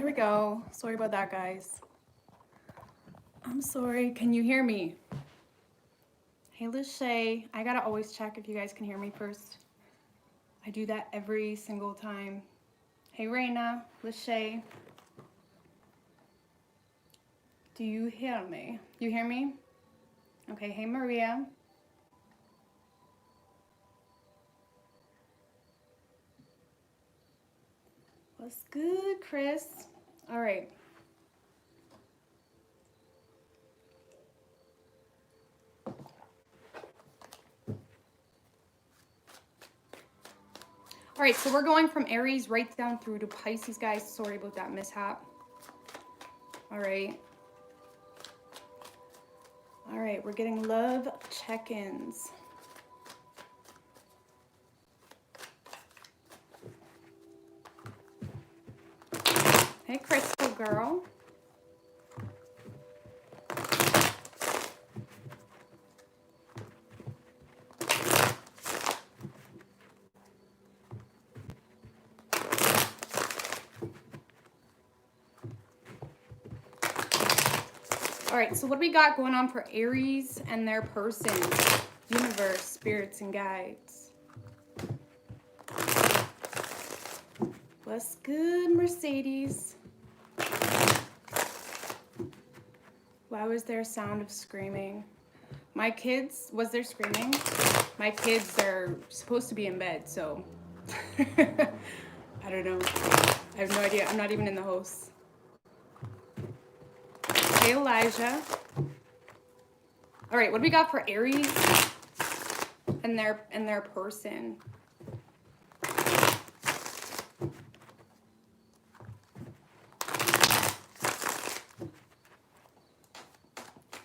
Here we go. Sorry about that, guys. I'm sorry. Can you hear me? Hey, Lachey. I gotta always check if you guys can hear me first. I do that every single time. Hey, Raina. Lachey. Do you hear me? You hear me? Okay. Hey, Maria. What's good, Chris? All right. All right, so we're going from Aries right down through to Pisces, guys. Sorry about that mishap. All right. All right, we're getting love check-ins. Hey, Crystal girl. All right, so what do we got going on for Aries and their person? Universe, spirits, and guides. What's good, Mercedes? Why was there a sound of screaming? My kids, was there screaming? My kids are supposed to be in bed, so I don't know. I have no idea. I'm not even in the house. Hey, Elijah. All right, what do we got for Aries and their person?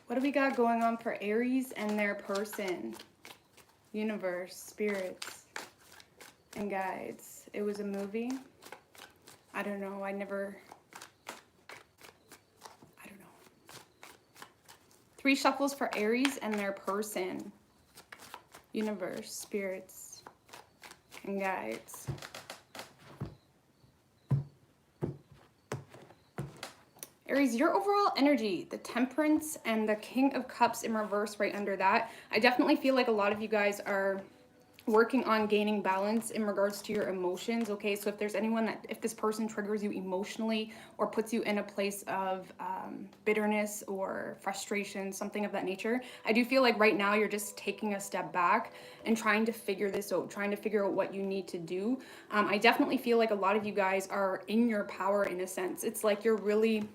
What do we got going on for Aries and their person? Universe, spirits, and guides. It was a movie. I don't know. I don't know. 3 shuffles for Aries and their person. Universe, spirits, and guides. Aries, your overall energy, the Temperance and the King of Cups in reverse right under that. I definitely feel like a lot of you guys are working on gaining balance in regards to your emotions, okay? So if there's anyone that, if this person triggers you emotionally or puts you in a place of bitterness or frustration, something of that nature, I do feel like right now you're just taking a step back and trying to figure this out, trying to figure out what you need to do. I definitely feel like a lot of you guys are in your power in a sense. It's like you're really...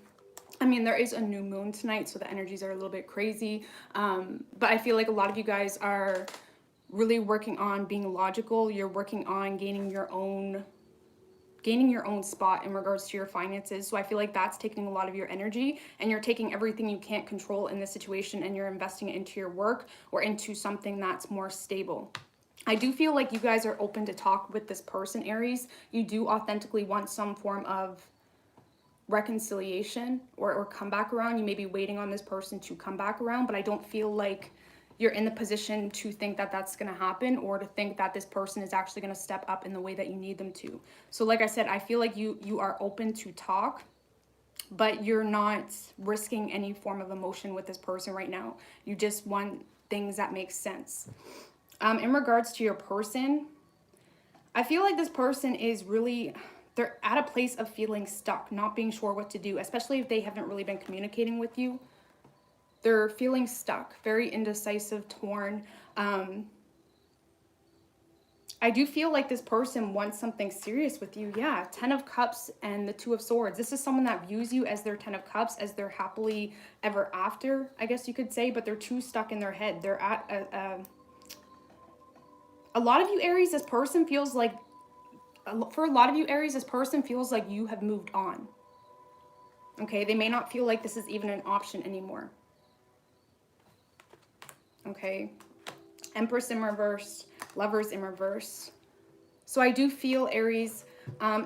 I mean, there is a new moon tonight, so the energies are a little bit crazy. But I feel like a lot of you guys are really working on being logical. You're working on gaining your own spot in regards to your finances. So I feel like that's taking a lot of your energy, and you're taking everything you can't control in this situation and you're investing it into your work or into something that's more stable. I do feel like you guys are open to talk with this person, Aries. You do authentically want some form of reconciliation or come back around. You may be waiting on this person to come back around, but I don't feel like you're in the position to think that that's going to happen or to think that this person is actually going to step up in the way that you need them to. So like I said, I feel like you are open to talk, but you're not risking any form of emotion with this person right now. You just want things that make sense. In regards to your person, I feel like this person is really... they're at a place of feeling stuck, not being sure what to do, especially if they haven't really been communicating with you. They're feeling stuck, very indecisive, torn. I do feel like this person wants something serious with you. Yeah, 10 of Cups and the 2 of Swords. This is someone that views you as their 10 of Cups, as their happily ever after, I guess you could say, but they're too stuck in their head. They're at a lot of you, Aries, this person feels like... for a lot of you, Aries, this person feels like you have moved on. Okay, they may not feel like this is even an option anymore. Okay, Empress in reverse, Lovers in reverse. So I do feel, Aries,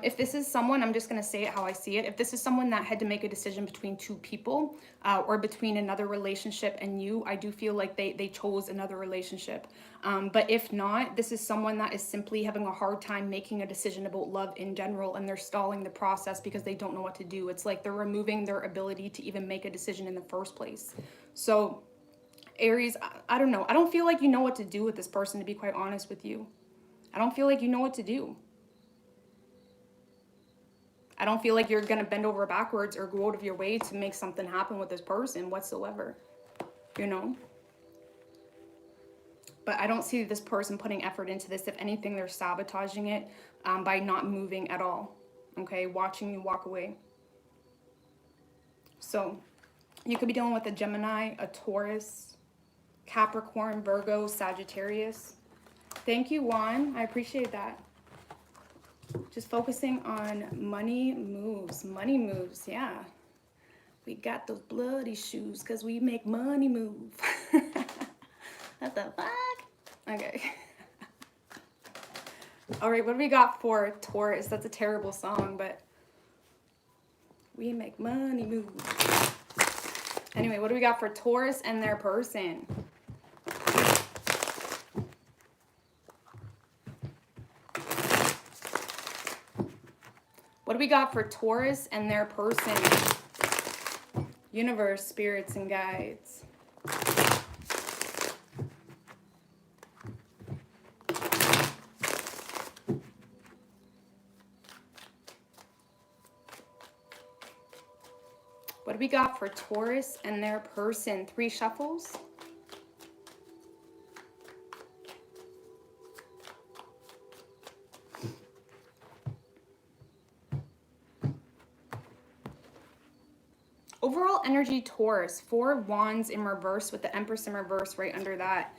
If this is someone, I'm just going to say it how I see it. If this is someone that had to make a decision between two people or between another relationship and you, I do feel like they chose another relationship. But if not, this is someone that is simply having a hard time making a decision about love in general, and they're stalling the process because they don't know what to do. It's like they're removing their ability to even make a decision in the first place. So Aries, I don't know. I don't feel like you know what to do with this person, to be quite honest with you. I don't feel like you know what to do. I don't feel like you're going to bend over backwards or go out of your way to make something happen with this person whatsoever, you know? But I don't see this person putting effort into this. If anything, they're sabotaging it by not moving at all, okay? Watching you walk away. So you could be dealing with a Gemini, a Taurus, Capricorn, Virgo, Sagittarius. Thank you, Juan. I appreciate that. Just focusing on money moves. Money moves, yeah. We got those bloody shoes because we make money move. What the fuck? Okay. All right, what do we got for Taurus? That's a terrible song, but we make money move. Anyway, what do we got for Taurus and their person? What do we got for Taurus and their person? Universe, spirits, and guides. What do we got for Taurus and their person? 3 shuffles. Overall energy, Taurus. 4 wands in reverse with the Empress in reverse right under that.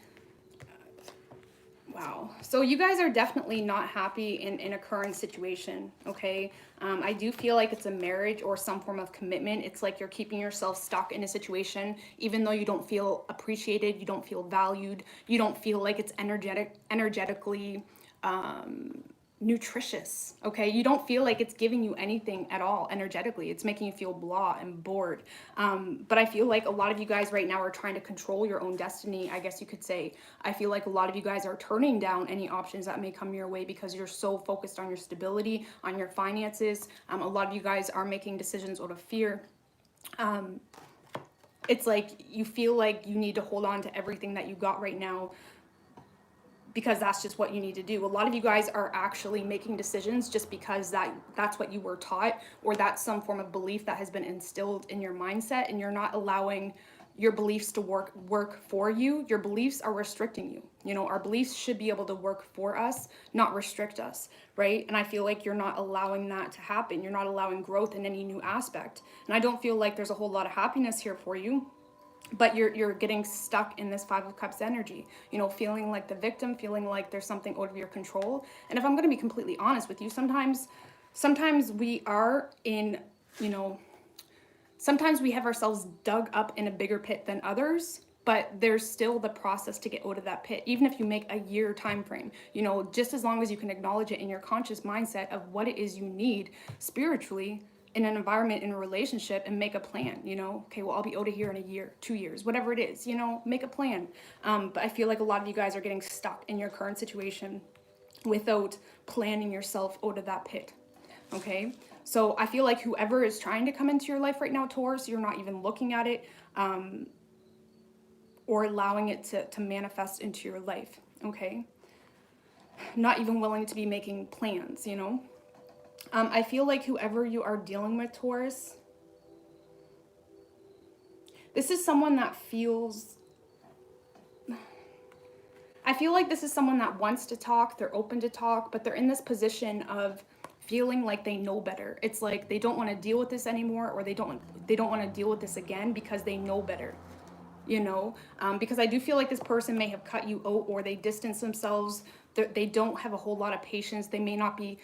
Wow. So you guys are definitely not happy in a current situation, okay? I do feel like it's a marriage or some form of commitment. It's like you're keeping yourself stuck in a situation, even though you don't feel appreciated, you don't feel valued, you don't feel like it's energetically nutritious, okay? You don't feel like it's giving you anything at all energetically. It's making you feel blah and bored. But I feel like a lot of you guys right now are trying to control your own destiny, I guess you could say. I feel like a lot of you guys are turning down any options that may come your way because you're so focused on your stability, on your finances. A lot of you guys are making decisions out of fear. It's like you feel like you need to hold on to everything that you got right now because that's just what you need to do. A lot of you guys are actually making decisions just because that's what you were taught, or that's some form of belief that has been instilled in your mindset, and you're not allowing your beliefs to work for you. Your beliefs are restricting you. You know, our beliefs should be able to work for us, not restrict us, right? And I feel like you're not allowing that to happen. You're not allowing growth in any new aspect. And I don't feel like there's a whole lot of happiness here for you. But you're getting stuck in this 5 of Cups energy, you know, feeling like the victim, feeling like there's something out of your control. And if I'm going to be completely honest with you, sometimes we are in, you know, sometimes we have ourselves dug up in a bigger pit than others, but there's still the process to get out of that pit. Even if you make a year time frame, you know, just as long as you can acknowledge it in your conscious mindset of what it is you need spiritually, in an environment, in a relationship, and make a plan, you know, okay, well, I'll be out of here in a year, 2 years, whatever it is, you know, make a plan. But I feel like a lot of you guys are getting stuck in your current situation without planning yourself out of that pit, okay? So I feel like whoever is trying to come into your life right now, Taurus, you're not even looking at it or allowing it to manifest into your life, okay? Not even willing to be making plans, you know? I feel like whoever you are dealing with, Taurus, this is someone that feels... I feel like this is someone that wants to talk, they're open to talk, but they're in this position of feeling like they know better. It's like they don't want to deal with this anymore, or they don't want to deal with this again because they know better. You know, because I do feel like this person may have cut you out, or they distance themselves. They don't have a whole lot of patience. They may not be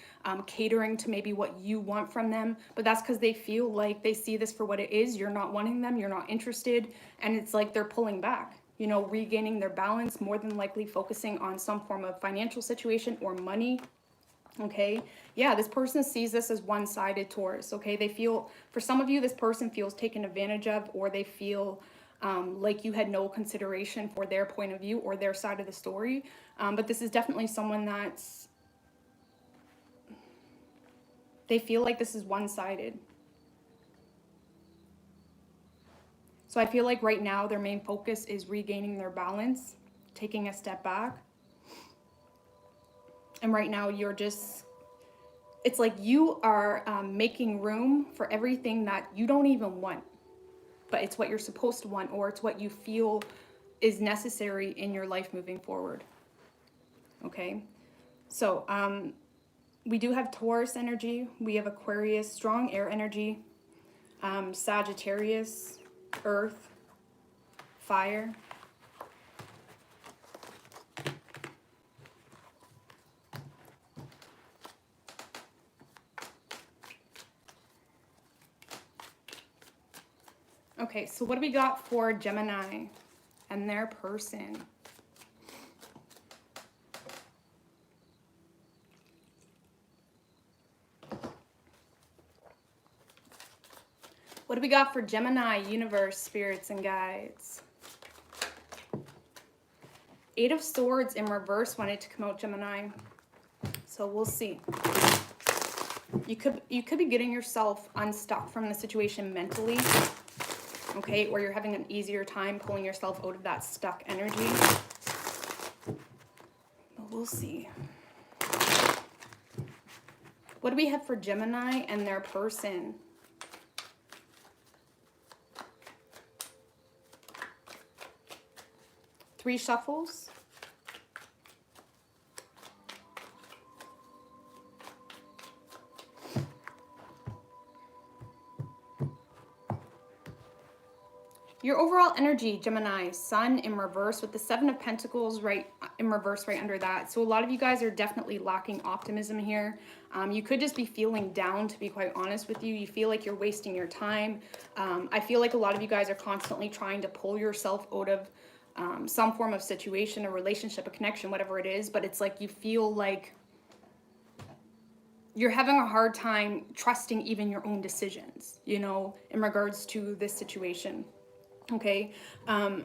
catering to maybe what you want from them, but that's because they feel like they see this for what it is. You're not wanting them, you're not interested, and it's like they're pulling back, you know, regaining their balance, more than likely focusing on some form of financial situation or money. Okay, yeah, this person sees this as one-sided, Taurus. Okay, they feel, for some of you, this person feels taken advantage of, or they feel like you had no consideration for their point of view or their side of the story. But this is definitely someone that's, they feel like this is one-sided. So I feel like right now their main focus is regaining their balance, taking a step back. And right now you're just, it's like you are making room for everything that you don't even want, but it's what you're supposed to want, or it's what you feel is necessary in your life moving forward. Okay, so we do have Taurus energy, we have Aquarius, strong air energy, Sagittarius, earth, fire. Okay, so what do we got for Gemini and their person? What do we got for Gemini, universe, spirits, and guides? Eight of Swords in reverse wanted to come out, Gemini. So we'll see. You could be getting yourself unstuck from the situation mentally, okay? Or you're having an easier time pulling yourself out of that stuck energy. But we'll see. What do we have for Gemini and their person? Three shuffles. Your overall energy, Gemini, Sun in reverse with the Seven of Pentacles right in reverse right under that. So a lot of you guys are definitely lacking optimism here. You could just be feeling down, to be quite honest with you. You feel like you're wasting your time. I feel like a lot of you guys are constantly trying to pull yourself out of some form of situation, a relationship, a connection, whatever it is. But it's like you feel like you're having a hard time trusting even your own decisions, you know, in regards to this situation. Okay. I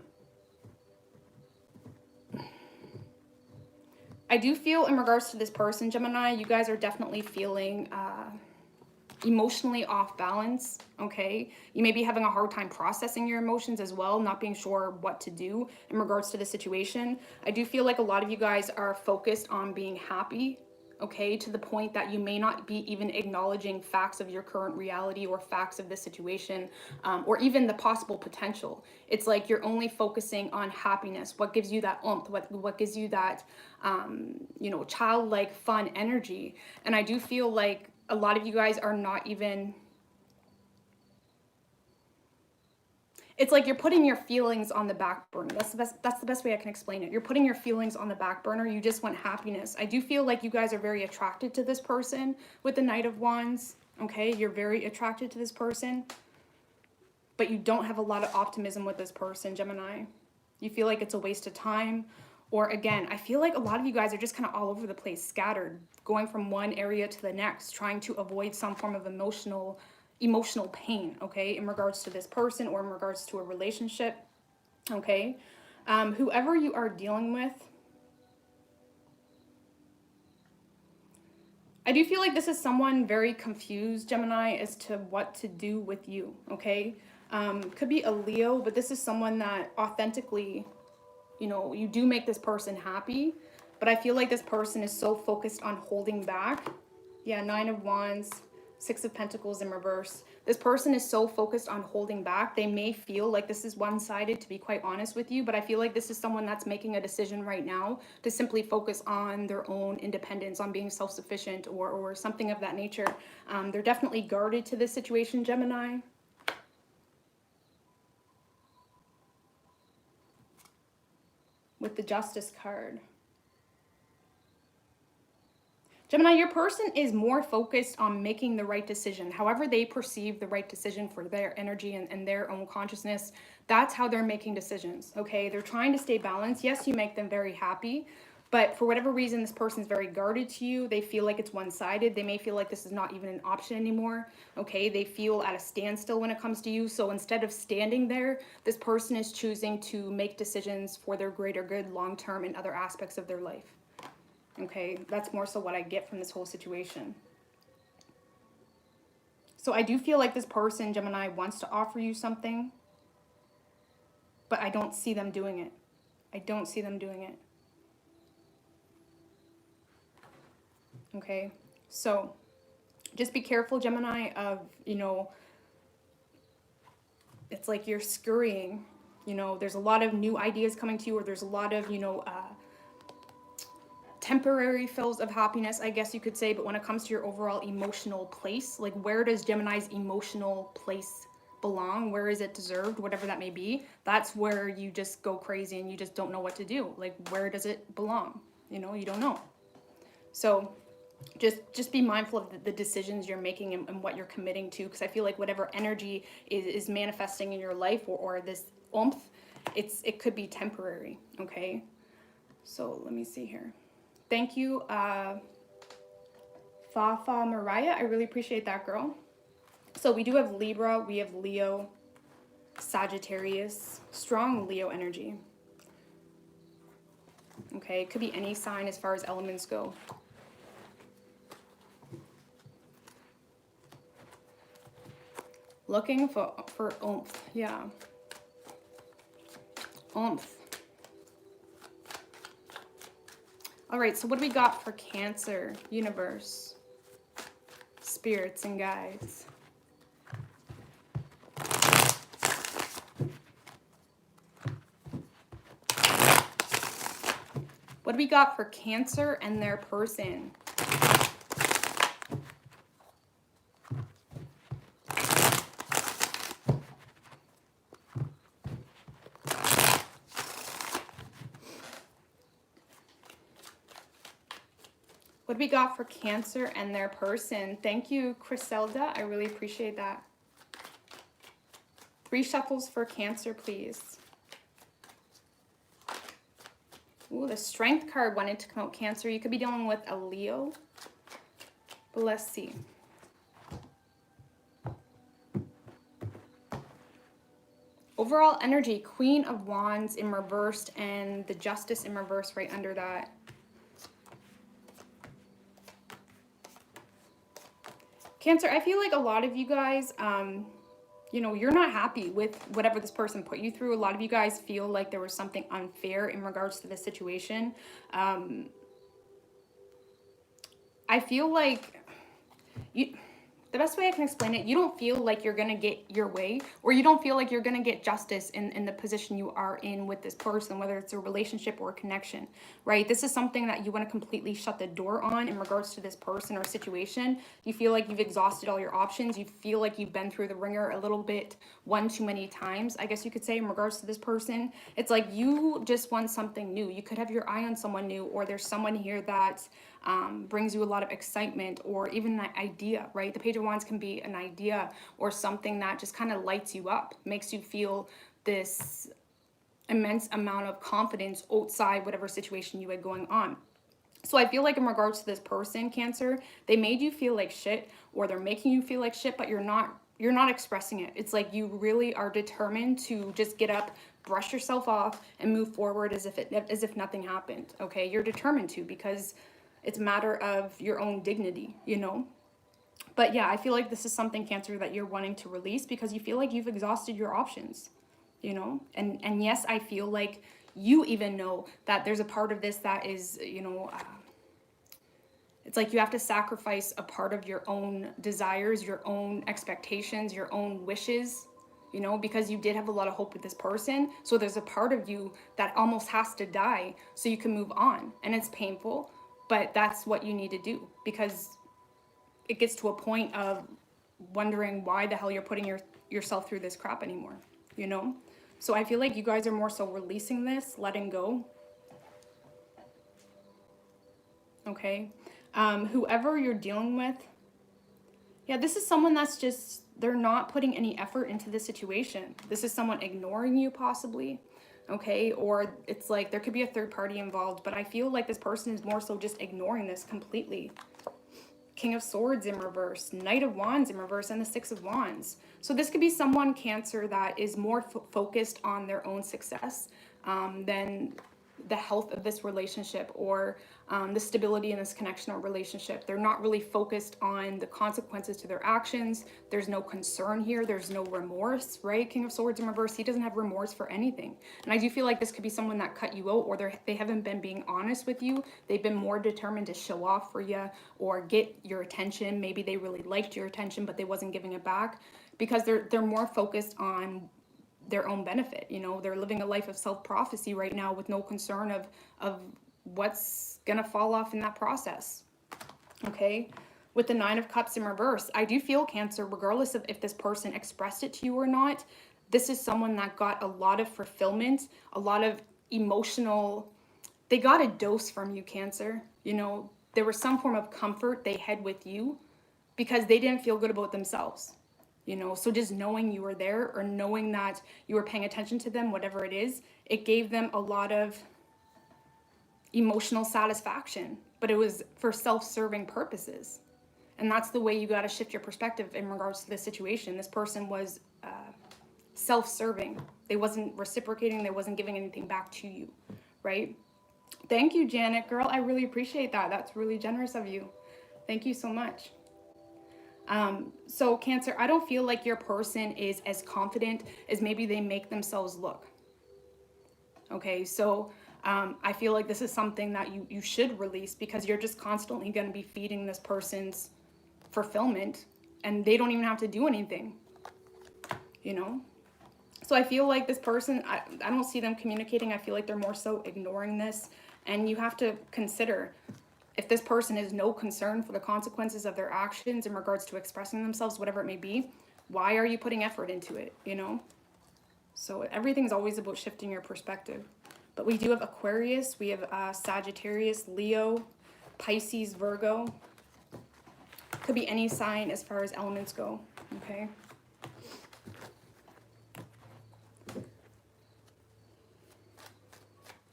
do feel in regards to this person, Gemini, you guys are definitely feeling emotionally off balance. Okay. You may be having a hard time processing your emotions as well, not being sure what to do in regards to the situation. I do feel like a lot of you guys are focused on being happy, okay, to the point that you may not be even acknowledging facts of your current reality or facts of the situation, or even the possible potential. It's like you're only focusing on happiness, what gives you that oomph, what gives you that, you know, childlike fun energy. And I do feel like a lot of you guys are not even, it's like you're putting your feelings on the back burner. That's the best way I can explain it. You're putting your feelings on the back burner. You just want happiness. I do feel like you guys are very attracted to this person with the Knight of Wands. Okay, you're very attracted to this person, but you don't have a lot of optimism with this person, Gemini. You feel like it's a waste of time. Or again, I feel like a lot of you guys are just kind of all over the place, scattered, going from one area to the next, trying to avoid some form of emotional pain, okay, in regards to this person or in regards to a relationship, okay? Whoever you are dealing with, I do feel like this is someone very confused, Gemini, as to what to do with you, okay? Could be a Leo, but this is someone that authentically, you know, you do make this person happy, but I feel like this person is so focused on holding back. Yeah, Nine of Wands, Six of Pentacles in reverse. This person is so focused on holding back. They may feel like this is one-sided, to be quite honest with you, but I feel like this is someone that's making a decision right now to simply focus on their own independence, on being self-sufficient or something of that nature. They're definitely guarded to this situation, Gemini. With the Justice card. Gemini, your person is more focused on making the right decision. However they perceive the right decision for their energy and their own consciousness, that's how they're making decisions, okay? They're trying to stay balanced. Yes, you make them very happy, But for whatever reason, this person's very guarded to you. They feel like it's one-sided. They may feel like this is not even an option anymore. Okay, they feel at a standstill when it comes to you. So instead of standing there, this person is choosing to make decisions for their greater good long-term in other aspects of their life. Okay, that's more so what I get from this whole situation. So I do feel like this person, Gemini, wants to offer you something, but I don't see them doing it. I don't see them doing it. Okay, so just be careful, Gemini, of, you know, it's like you're scurrying, you know, there's a lot of new ideas coming to you, or there's a lot of, you know, temporary fills of happiness, I guess you could say. But when it comes to your overall emotional place, like where does Gemini's emotional place belong? Where is it deserved? Whatever that may be, that's where you just go crazy and you just don't know what to do. Like, where does it belong? You know, you don't know. So just be mindful of the decisions you're making and what you're committing to, because I feel like whatever energy is manifesting in your life, or this oomph, it could be temporary. Okay, so let me see here. Thank you, Fafa Mariah. I really appreciate that, girl. So we do have Libra, we have Leo, Sagittarius, strong Leo energy. Okay, it could be any sign as far as elements go. Looking for oomph, yeah. Oomph. All right, so what do we got for Cancer, universe, spirits, and guides? What do we got for Cancer and their person? What do we got for Cancer and their person? Thank you, Criselda. I really appreciate that. 3 shuffles for Cancer, please. Ooh, the Strength card wanted to come out, Cancer. You could be dealing with a Leo. But let's see. Overall energy, Queen of Wands in reversed and the Justice in reverse right under that. Cancer, I feel like a lot of you guys, you know, you're not happy with whatever this person put you through. A lot of you guys feel like there was something unfair in regards to this situation. I feel like the best way I can explain it, you don't feel like you're going to get your way, or you don't feel like you're going to get justice in the position you are in with this person, whether it's a relationship or a connection, right? This is something that you want to completely shut the door on in regards to this person or situation. You feel like you've exhausted all your options. You feel like you've been through the ringer a little bit, one too many times, I guess you could say, in regards to this person. It's like you just want something new. You could have your eye on someone new, or there's someone here that brings you a lot of excitement, or even an idea, right? The Page of Wands can be an idea or something that just kind of lights you up, makes you feel this immense amount of confidence outside whatever situation you had going on. So I feel like in regards to this person, Cancer, they made you feel like shit, or they're making you feel like shit, but you're not expressing it. It's like you really are determined to just get up, brush yourself off, and move forward as if nothing happened. Okay, you're determined to, because it's a matter of your own dignity, you know. But yeah, I feel like this is something, Cancer, that you're wanting to release because you feel like you've exhausted your options, you know. And yes, I feel like you even know that there's a part of this that is, you know, it's like you have to sacrifice a part of your own desires, your own expectations, your own wishes, you know, because you did have a lot of hope with this person. So there's a part of you that almost has to die so you can move on. And it's painful, but that's what you need to do, because it gets to a point of wondering why the hell you're putting yourself through this crap anymore, you know? So I feel like you guys are more so releasing this, letting go. Okay. Whoever you're dealing with, yeah, this is someone that's just, they're not putting any effort into this situation. This is someone ignoring you, possibly. okay? Or it's like there could be a third party involved, but I feel like this person is more so just ignoring this completely. King of Swords in reverse, Knight of Wands in reverse, and the Six of Wands. So this could be someone, Cancer, that is more focused on their own success than the health of this relationship, or the stability in this connection or relationship. They're not really focused on the consequences to their actions. There's no concern here. There's no remorse, right? King of Swords in reverse, he doesn't have remorse for anything. And I do feel like this could be someone that cut you out, or they haven't been being honest with you. They've been more determined to show off for you or get your attention. Maybe they really liked your attention, but they wasn't giving it back, because they're more focused on their own benefit. You know, they're living a life of self-prophecy right now with no concern of what's gonna fall off in that process. Okay, with the Nine of Cups in reverse, I do feel, Cancer, regardless of if this person expressed it to you or not, this is someone that got a lot of fulfillment, a lot of emotional, they got a dose from you, Cancer. You know, there was some form of comfort they had with you because they didn't feel good about themselves. You know, so just knowing you were there, or knowing that you were paying attention to them, whatever it is, it gave them a lot of emotional satisfaction, but it was for self-serving purposes. And that's the way you got to shift your perspective in regards to this situation. This person was self-serving. They wasn't reciprocating. They wasn't giving anything back to you, right? Thank you, Janet, girl. I really appreciate that. That's really generous of you. Thank you so much. So Cancer, I don't feel like your person is as confident as maybe they make themselves look. Okay, so I feel like this is something that you should release, because you're just constantly going to be feeding this person's fulfillment, and they don't even have to do anything, you know? So I feel like this person, I don't see them communicating. I feel like they're more so ignoring this, and you have to consider, if this person has no concern for the consequences of their actions in regards to expressing themselves, whatever it may be, why are you putting effort into it, you know? So everything's always about shifting your perspective. But we do have Aquarius, we have Sagittarius, Leo, Pisces, Virgo. Could be any sign as far as elements go, okay?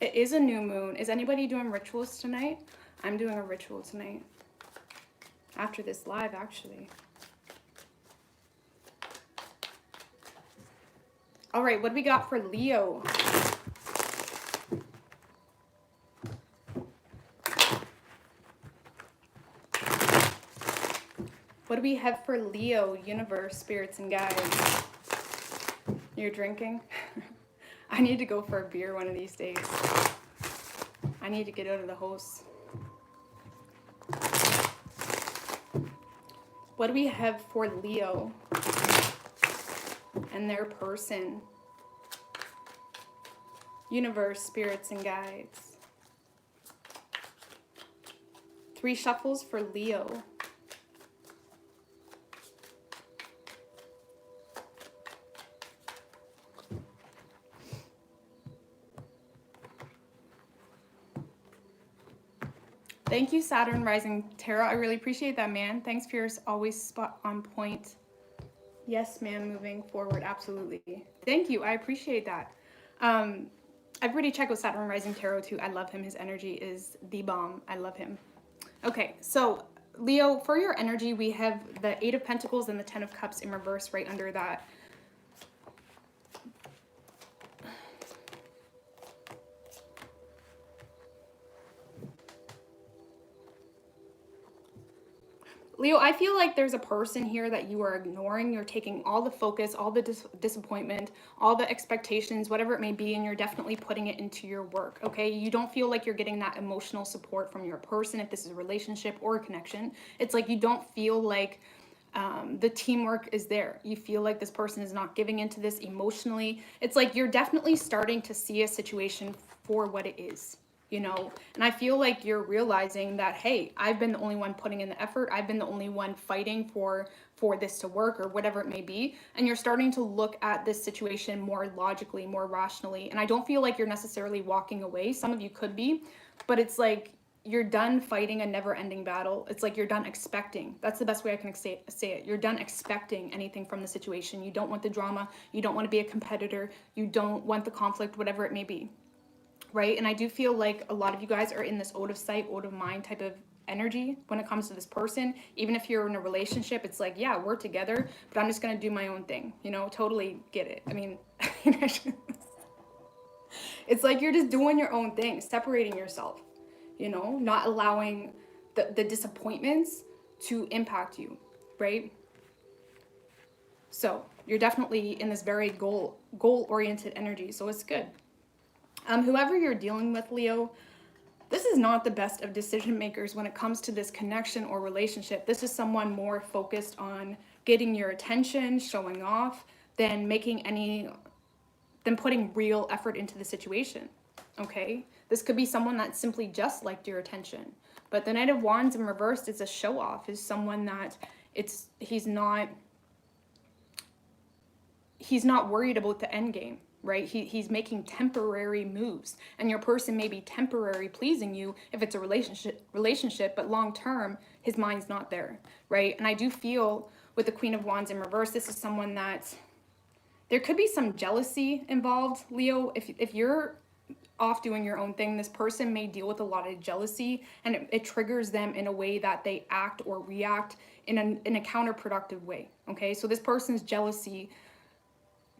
It is a new moon. Is anybody doing rituals tonight? I'm doing a ritual tonight. After this live, actually. All right, what do we got for Leo? What do we have for Leo, universe, spirits, and guides? You're drinking? I need to go for a beer one of these days. I need to get out of the house. What do we have for Leo and their person? Universe, spirits, and guides. 3 shuffles for Leo. Thank you, Saturn Rising Tarot. I really appreciate that, man. Thanks for your always spot on point. Yes, man, moving forward. Absolutely. Thank you. I appreciate that. Everybody check out Saturn Rising Tarot too. I love him. His energy is the bomb. I love him. Okay, so Leo, for your energy, we have the 8 of Pentacles and the 10 of Cups in reverse right under that. Leo, I feel like there's a person here that you are ignoring. You're taking all the focus, all the disappointment, all the expectations, whatever it may be, and you're definitely putting it into your work, okay? You don't feel like you're getting that emotional support from your person, if this is a relationship or a connection. It's like you don't feel like the teamwork is there. You feel like this person is not giving into this emotionally. It's like you're definitely starting to see a situation for what it is. You know, and I feel like you're realizing that, hey, I've been the only one putting in the effort. I've been the only one fighting for this to work, or whatever it may be. And you're starting to look at this situation more logically, more rationally. And I don't feel like you're necessarily walking away. Some of you could be, but it's like you're done fighting a never-ending battle. It's like you're done expecting. That's the best way I can say it. You're done expecting anything from the situation. You don't want the drama. You don't want to be a competitor. You don't want the conflict, whatever it may be, right? And I do feel like a lot of you guys are in this out of sight, out of mind type of energy when it comes to this person. Even if you're in a relationship, it's like, yeah, we're together, but I'm just going to do my own thing. You know, totally get it. I mean, it's like you're just doing your own thing, separating yourself, you know, not allowing the disappointments to impact you, right? So you're definitely in this very goal-oriented energy, so it's good. Whoever you're dealing with, Leo, this is not the best of decision makers when it comes to this connection or relationship. This is someone more focused on getting your attention, showing off, than putting real effort into the situation, okay? This could be someone that simply just liked your attention. But the Knight of Wands in reversed is a show off, is someone that he's not worried about the end game, right? He's making temporary moves, and your person may be temporary pleasing you if it's a relationship, but long term, his mind's not there, right? And I do feel with the Queen of Wands in reverse, this is someone that there could be some jealousy involved, Leo. If you're off doing your own thing, this person may deal with a lot of jealousy, and it triggers them in a way that they act or react in a counterproductive way, okay? So this person's jealousy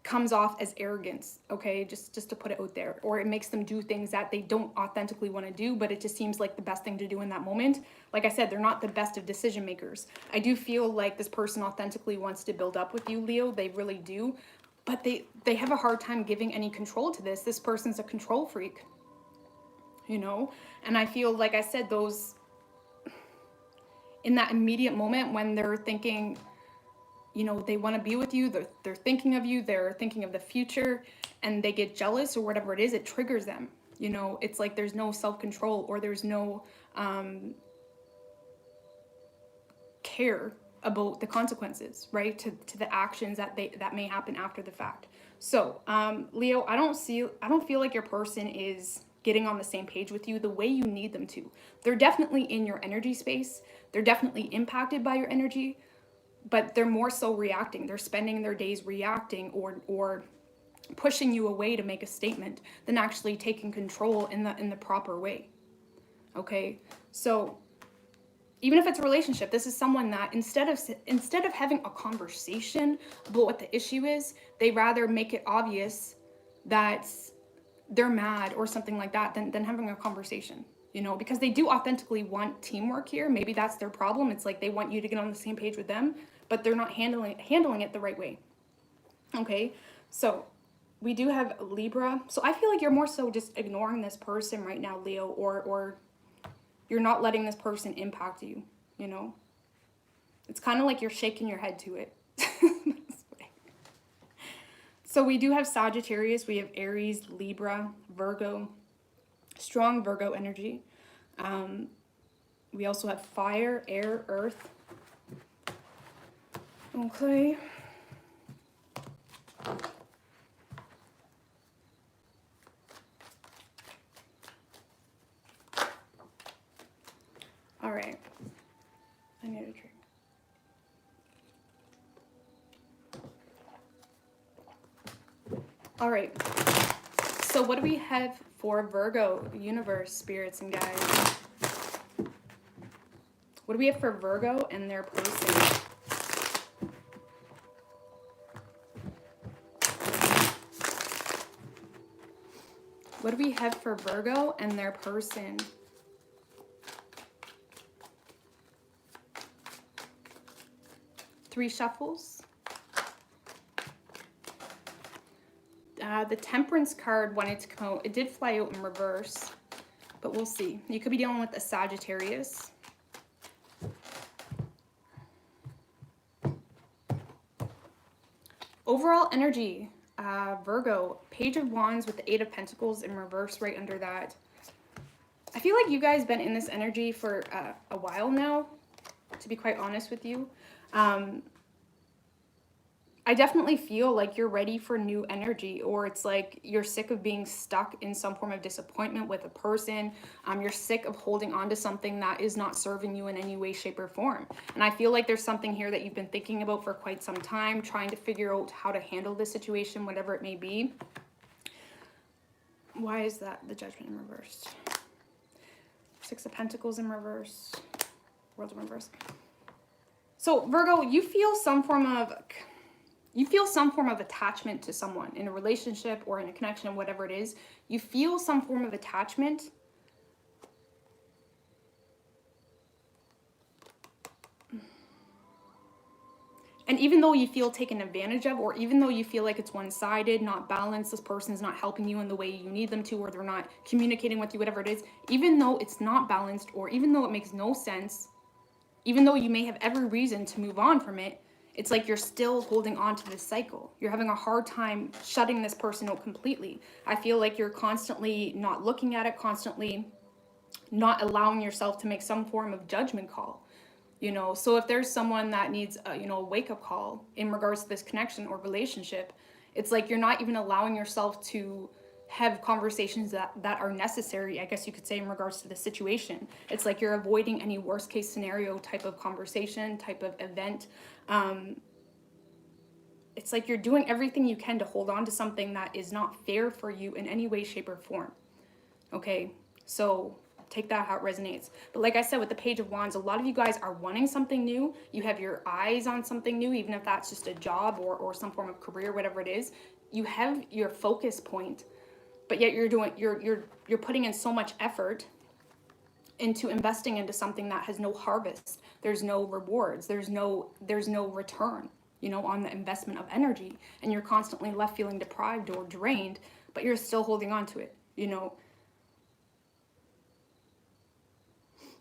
comes off as arrogance, okay, just to put it out there, or it makes them do things that they don't authentically want to do, but it just seems like the best thing to do in that moment. Like I said, they're not the best of decision makers. I do feel like this person authentically wants to build up with you, Leo. They really do, but they have a hard time giving any control to this. This person's a control freak, you know? And I feel, like I said, those in that immediate moment when they're thinking, you know, they want to be with you, they're thinking of you, they're thinking of the future, and they get jealous or whatever it is, it triggers them. You know, it's like there's no self-control, or there's no care about the consequences, right, to the actions that may happen after the fact. So Leo, I don't feel like your person is getting on the same page with you the way you need them to. They're definitely in your energy space, they're definitely impacted by your energy, but they're more so reacting. They're spending their days reacting or pushing you away to make a statement than actually taking control in the proper way. Okay? So even if it's a relationship, this is someone that instead of having a conversation about what the issue is, they rather make it obvious that they're mad or something like that than having a conversation. You know, because they do authentically want teamwork here. Maybe that's their problem. It's like they want you to get on the same page with them, but they're not handling it the right way. Okay, so we do have Libra. So I feel like you're more so just ignoring this person right now, Leo, or you're not letting this person impact you, you know? It's kind of like you're shaking your head to it. So we do have Sagittarius, we have Aries, Libra, Virgo, strong Virgo energy. We also have fire, air, earth. Okay. All right. I need a drink. All right. So what do we have for Virgo, universe, spirits, and guides? What do we have for Virgo and their person? What do we have for Virgo and their person? Three shuffles. The Temperance card wanted to come out. It did fly out in reverse, but we'll see. You could be dealing with a Sagittarius. Overall energy, Virgo, Page of Wands with the Eight of Pentacles in reverse right under that. I feel like you guys been in this energy for a while now, to be quite honest with you. I definitely feel like you're ready for new energy, or it's like you're sick of being stuck in some form of disappointment with a person. You're sick of holding on to something that is not serving you in any way, shape, or form. And I feel like there's something here that you've been thinking about for quite some time, trying to figure out how to handle this situation, whatever it may be. Why is that the Judgment in reverse? Six of Pentacles in reverse. World in reverse. So Virgo, you feel some form of attachment to someone in a relationship or in a connection, whatever it is. You feel some form of attachment. And even though you feel taken advantage of, or even though you feel like it's one-sided, not balanced, this person's not helping you in the way you need them to, or they're not communicating with you, whatever it is, even though it's not balanced, or even though it makes no sense, even though you may have every reason to move on from it, it's like you're still holding on to this cycle. You're having a hard time shutting this person out completely. I feel like you're constantly not looking at it, constantly not allowing yourself to make some form of judgment call. You know, so if there's someone that needs a, a wake-up call in regards to this connection or relationship, it's like you're not even allowing yourself to have conversations that are necessary, I guess you could say, in regards to the situation. It's like you're avoiding any worst case scenario type of conversation, type of event. It's like you're doing everything you can to hold on to something that is not fair for you in any way, shape, or form. Okay, so take that how it resonates. But like I said, with the Page of Wands, a lot of you guys are wanting something new. You have your eyes on something new, even if that's just a job or some form of career, whatever it is. You have your focus point, but yet you're putting in so much effort into investing into something that has no harvest. There's no rewards. There's no return, on the investment of energy, and you're constantly left feeling deprived or drained, but you're still holding on to it,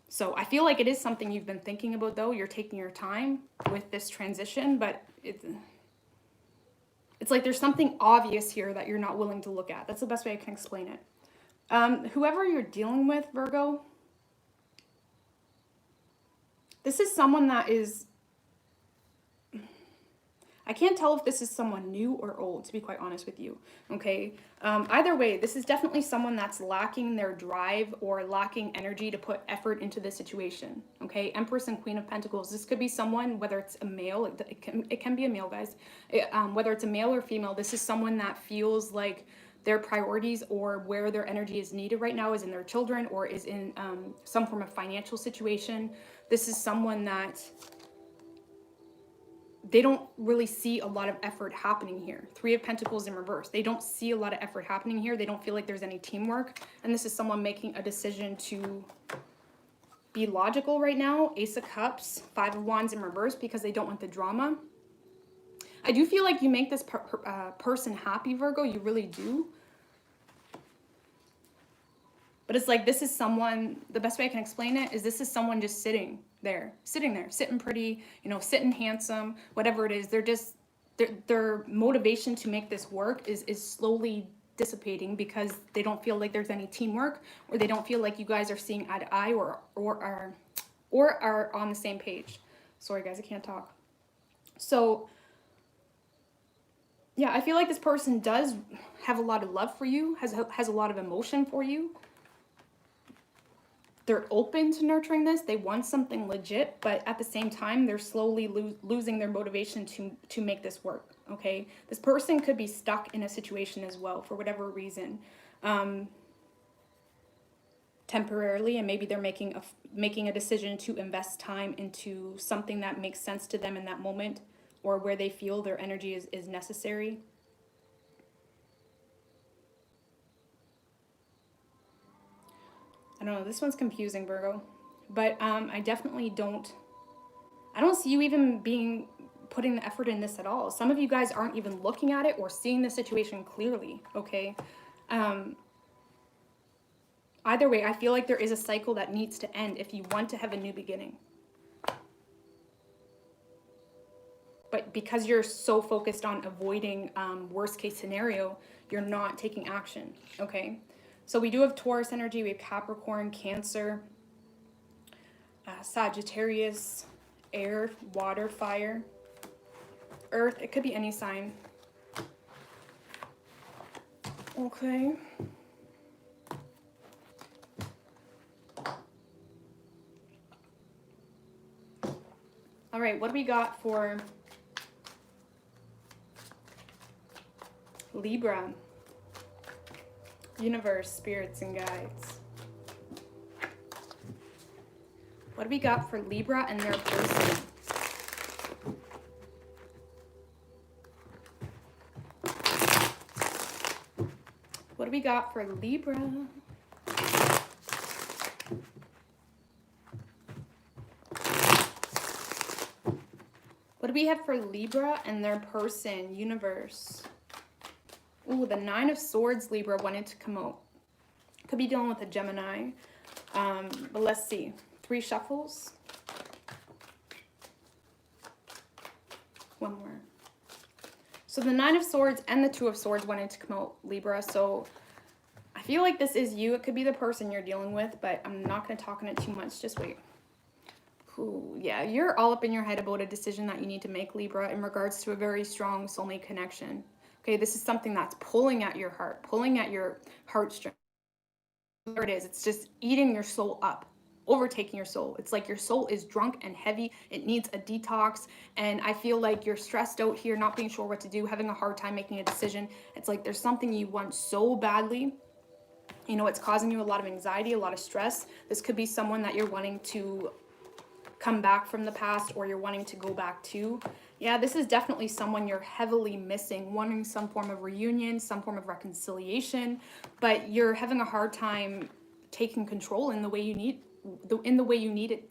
So I feel like it is something you've been thinking about, though. You're taking your time with this transition, but it's like there's something obvious here that you're not willing to look at. That's the best way I can explain it. Whoever you're dealing with, Virgo, this is someone that is... I can't tell if this is someone new or old, to be quite honest with you, okay? Either way, this is definitely someone that's lacking their drive or lacking energy to put effort into the situation, okay? Empress and Queen of Pentacles. This could be someone, whether it's a male, it can be a male, guys. Whether it's a male or female, this is someone that feels like their priorities or where their energy is needed right now is in their children or is in some form of financial situation. This is someone that... they don't really see a lot of effort happening here. Three of Pentacles in reverse. They don't see a lot of effort happening here. They don't feel like there's any teamwork. And this is someone making a decision to be logical right now. Ace of Cups, Five of Wands in reverse, because they don't want the drama. I do feel like you make this person happy, Virgo. You really do. But it's like this is someone, the best way I can explain it is this is someone just sitting there, sitting pretty, sitting handsome, whatever it is. They're just, their motivation to make this work is slowly dissipating because they don't feel like there's any teamwork, or they don't feel like you guys are seeing eye to eye or are on the same page. Sorry guys, I can't talk. So yeah, I feel like this person does have a lot of love for you, has a lot of emotion for you. They're open to nurturing this. They want something legit, but at the same time, they're slowly losing their motivation to make this work, okay? This person could be stuck in a situation as well for whatever reason, temporarily, and maybe they're making a decision to invest time into something that makes sense to them in that moment, or where they feel their energy is necessary. I don't know, this one's confusing, Virgo, but I definitely don't see you even putting the effort in this at all. Some of you guys aren't even looking at it or seeing the situation clearly, okay? Either way, I feel like there is a cycle that needs to end if you want to have a new beginning. But because you're so focused on avoiding worst case scenario, you're not taking action, okay? So we do have Taurus energy, we have Capricorn, Cancer, Sagittarius, air, water, fire. Earth. It could be any sign. Okay. All right, what do we got for Libra? Universe, spirits, and guides. What do we got for Libra and their person? What do we got for Libra? What do we have for Libra and their person, universe? Ooh, the Nine of Swords, Libra wanted to come out. Could be dealing with a Gemini. But let's see. 3 shuffles. One more. So the Nine of Swords and the Two of Swords wanted to come out, Libra. So I feel like this is you. It could be the person you're dealing with, but I'm not going to talk on it too much. Just wait. Ooh, yeah, you're all up in your head about a decision that you need to make, Libra, in regards to a very strong soulmate connection. Okay, this is something that's pulling at your heart, pulling at your heartstrings. There it is. It's just eating your soul up, overtaking your soul. It's like your soul is drunk and heavy. It needs a detox. And I feel like you're stressed out here, not being sure what to do, having a hard time making a decision. It's like there's something you want so badly. You know, it's causing you a lot of anxiety, a lot of stress. This could be someone that you're wanting to come back from the past, or you're wanting to go back to. Yeah, this is definitely someone you're heavily missing, wanting some form of reunion, some form of reconciliation, but you're having a hard time taking control in the way you need, in the way you need it,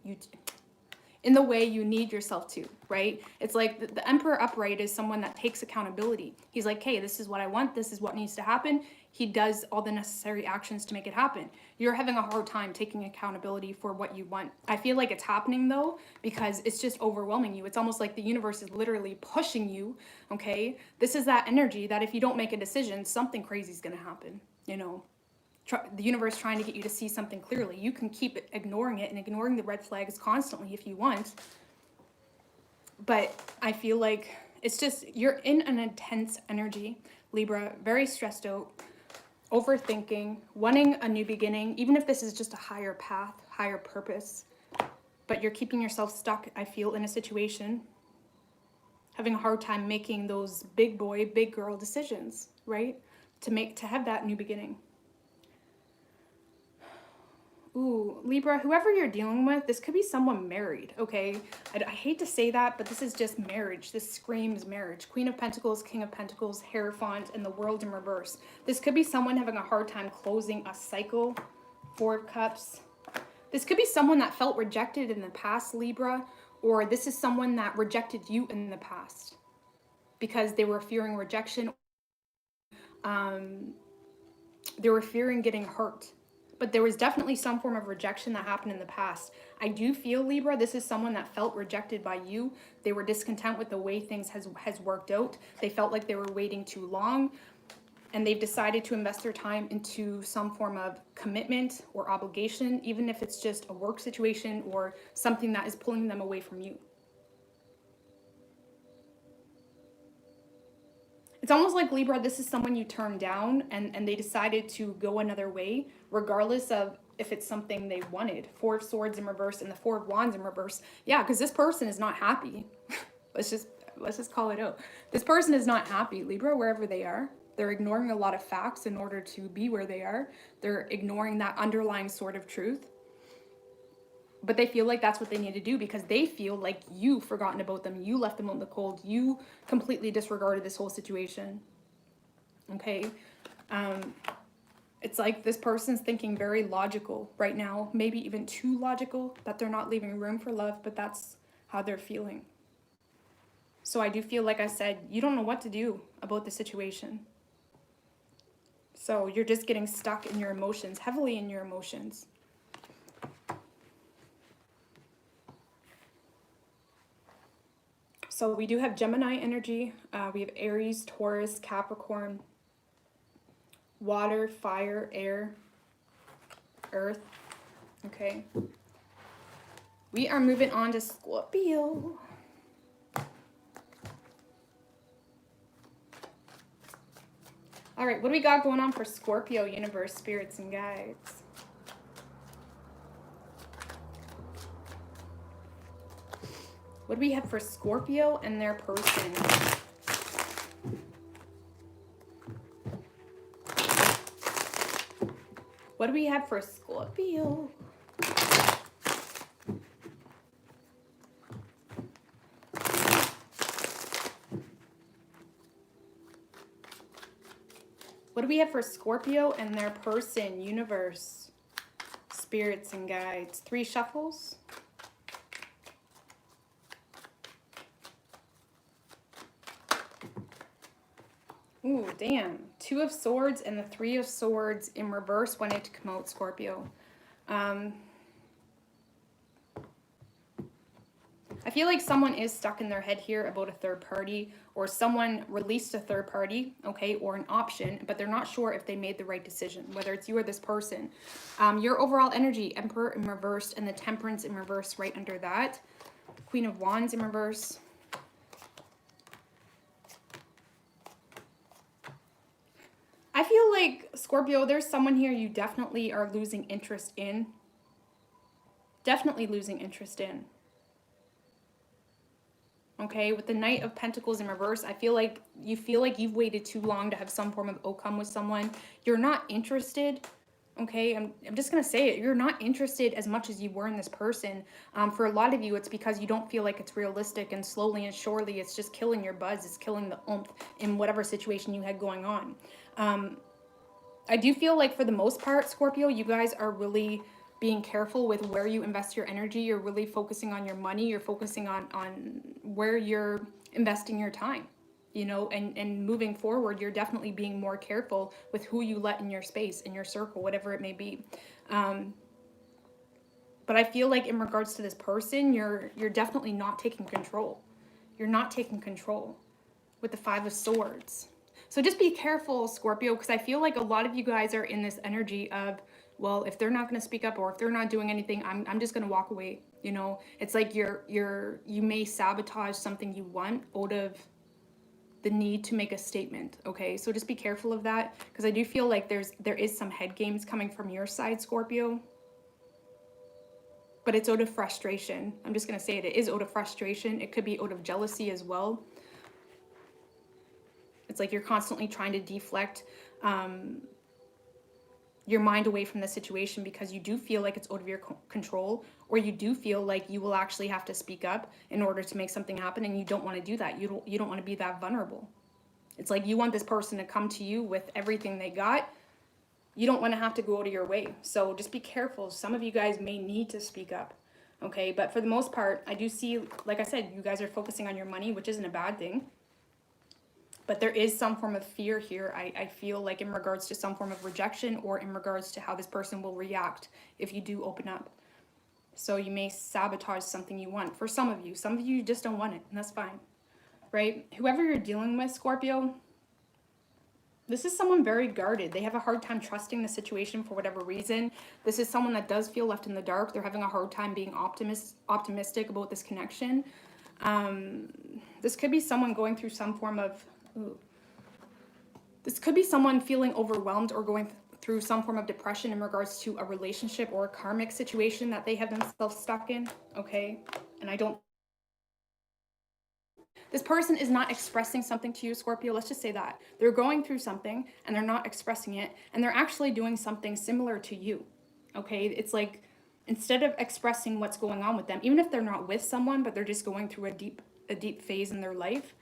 in the way you need yourself to, right? It's like the Emperor upright is someone that takes accountability. He's like, hey, this is what I want. This is what needs to happen. He does all the necessary actions to make it happen. You're having a hard time taking accountability for what you want. I feel like it's happening though, because it's just overwhelming you. It's almost like the universe is literally pushing you, okay? This is that energy that if you don't make a decision, something crazy is going to happen, you know? The universe trying to get you to see something clearly. You can keep ignoring it and ignoring the red flags constantly if you want. But I feel like it's just, you're in an intense energy, Libra, very stressed out, overthinking, wanting a new beginning, even if this is just a higher path, higher purpose. But you're keeping yourself stuck, I feel, in a situation, having a hard time making those big boy, big girl decisions, right? To have that new beginning. Ooh, Libra, whoever you're dealing with, this could be someone married, okay? I hate to say that, but this is just marriage. This screams marriage. Queen of Pentacles, King of Pentacles, Hierophant, and the World in reverse. This could be someone having a hard time closing a cycle. 4 of Cups. This could be someone that felt rejected in the past, Libra, or this is someone that rejected you in the past because they were fearing rejection. They were fearing getting hurt. But there was definitely some form of rejection that happened in the past. I do feel, Libra, this is someone that felt rejected by you. They were discontent with the way things has worked out. They felt like they were waiting too long. And they've decided to invest their time into some form of commitment or obligation, even if it's just a work situation or something that is pulling them away from you. It's almost like, Libra, this is someone you turned down and they decided to go another way, regardless of if it's something they wanted. 4 of Swords in reverse and the 4 of Wands in reverse. Yeah, because this person is not happy. let's just call it out. This person is not happy, Libra, wherever they are. They're ignoring a lot of facts in order to be where they are. They're ignoring that underlying sort of truth. But they feel like that's what they need to do because they feel like you've forgotten about them. You left them out in the cold. You completely disregarded this whole situation. Okay? It's like this person's thinking very logical right now. Maybe even too logical, that they're not leaving room for love, but that's how they're feeling. So I do feel, like I said, you don't know what to do about the situation. So you're just getting stuck in your emotions, heavily in your emotions. So we do have Gemini energy. We have Aries, Taurus, Capricorn, water, fire, air, earth. Okay. We are moving on to Scorpio. All right, what do we got going on for Scorpio, universe, spirits, and guides? What do we have for Scorpio and their person? What do we have for Scorpio? What do we have for Scorpio and their person, universe, spirits, and guides? 3 shuffles. Ooh, damn. 2 of Swords and the 3 of Swords in reverse wanted to come out, Scorpio. I feel like someone is stuck in their head here about a third party, or someone released a third party, okay, or an option, but they're not sure if they made the right decision, whether it's you or this person. Your overall energy, Emperor in reverse and the Temperance in reverse right under that. Queen of Wands in reverse. I feel like, Scorpio, there's someone here you definitely are losing interest in. Definitely losing interest in. Okay, with the Knight of Pentacles in reverse, I feel like you've waited too long to have some form of outcome with someone. You're not interested. Okay, I'm just going to say it. You're not interested as much as you were in this person. For a lot of you, it's because you don't feel like it's realistic, and slowly and surely it's just killing your buzz. It's killing the oomph in whatever situation you had going on. I do feel like for the most part, Scorpio, you guys are really being careful with where you invest your energy. You're really focusing on your money. You're focusing on where you're investing your time, you know, and moving forward, you're definitely being more careful with who you let in your space, in your circle, whatever it may be. But I feel like in regards to this person, you're definitely not taking control. You're not taking control with the 5 of Swords. So just be careful, Scorpio, because I feel like a lot of you guys are in this energy of, well, if they're not going to speak up, or if they're not doing anything, I'm just going to walk away. You know, it's like you may sabotage something you want out of the need to make a statement. Okay, so just be careful of that, because I do feel like there is some head games coming from your side, Scorpio. But it's out of frustration. I'm just going to say it. It is out of frustration. It could be out of jealousy as well. It's like you're constantly trying to deflect your mind away from the situation, because you do feel like it's out of your control, or you do feel like you will actually have to speak up in order to make something happen, and you don't want to do that. You don't want to be that vulnerable. It's like you want this person to come to you with everything they got. You don't want to have to go out of your way. So just be careful. Some of you guys may need to speak up. Okay, but for the most part, I do see, like I said, you guys are focusing on your money, which isn't a bad thing. But there is some form of fear here, I feel like, in regards to some form of rejection, or in regards to how this person will react if you do open up. So you may sabotage something you want. For some of you just don't want it, and that's fine, right? Whoever you're dealing with, Scorpio, this is someone very guarded. They have a hard time trusting the situation for whatever reason. This is someone that does feel left in the dark. They're having a hard time being optimistic about this connection. This could be someone going through some form of... Ooh. This could be someone feeling overwhelmed or going through some form of depression in regards to a relationship or a karmic situation that they have themselves stuck in, okay? And I don't... This person is not expressing something to you, Scorpio. Let's just say that. They're going through something and they're not expressing it, and they're actually doing something similar to you, okay? It's like, instead of expressing what's going on with them, even if they're not with someone, but they're just going through a deep phase in their life,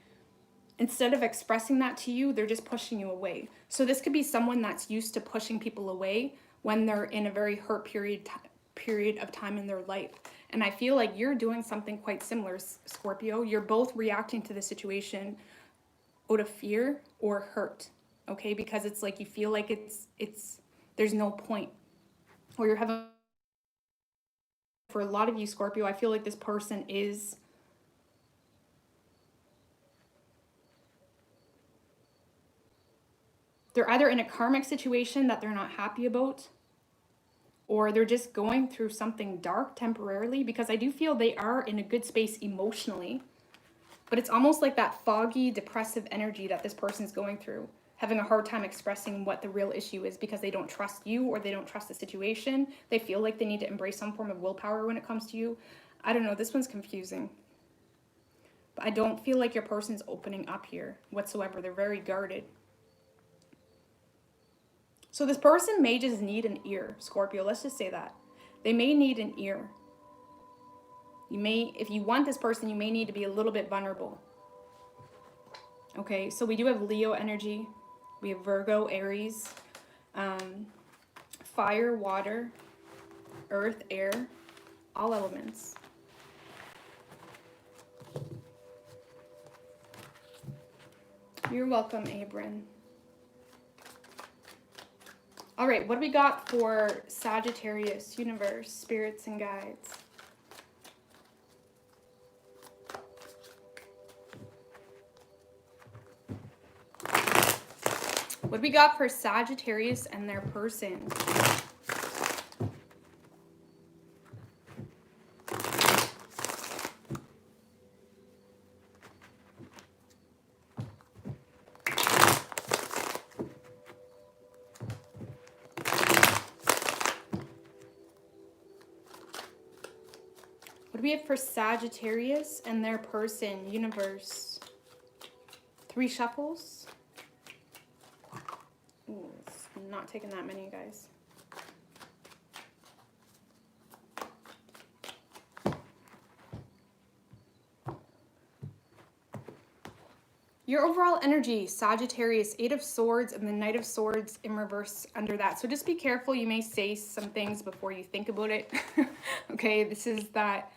instead of expressing that to you, they're just pushing you away. So this could be someone that's used to pushing people away when they're in a very hurt period of time in their life. And I feel like you're doing something quite similar, Scorpio. You're both reacting to the situation out of fear or hurt, okay? Because it's like you feel like there's no point. Or you're having... For a lot of you, Scorpio, I feel like this person is... They're either in a karmic situation that they're not happy about, or they're just going through something dark temporarily, because I do feel they are in a good space emotionally, but it's almost like that foggy, depressive energy that this person's going through having a hard time expressing what the real issue is because they don't trust you or they don't trust the situation. They feel like they need to embrace some form of willpower when it comes to you. I don't know, this one's confusing. But I don't feel like your person's opening up here whatsoever. They're very guarded. So this person may just need an ear, Scorpio. Let's just say that. They may need an ear. You may, if you want this person, you may need to be a little bit vulnerable. Okay, so we do have Leo energy. We have Virgo, Aries, fire, water, earth, air, all elements. You're welcome, Abram. All right, what do we got for Sagittarius, universe, spirits, and guides? What do we got for Sagittarius and their person? What do we have for Sagittarius and their person, universe? 3 shuffles. Ooh, it's not taking that many, guys. Your overall energy, Sagittarius, 8 of Swords and the Knight of Swords in reverse under that. So just be careful. You may say some things before you think about it. Okay, this is that,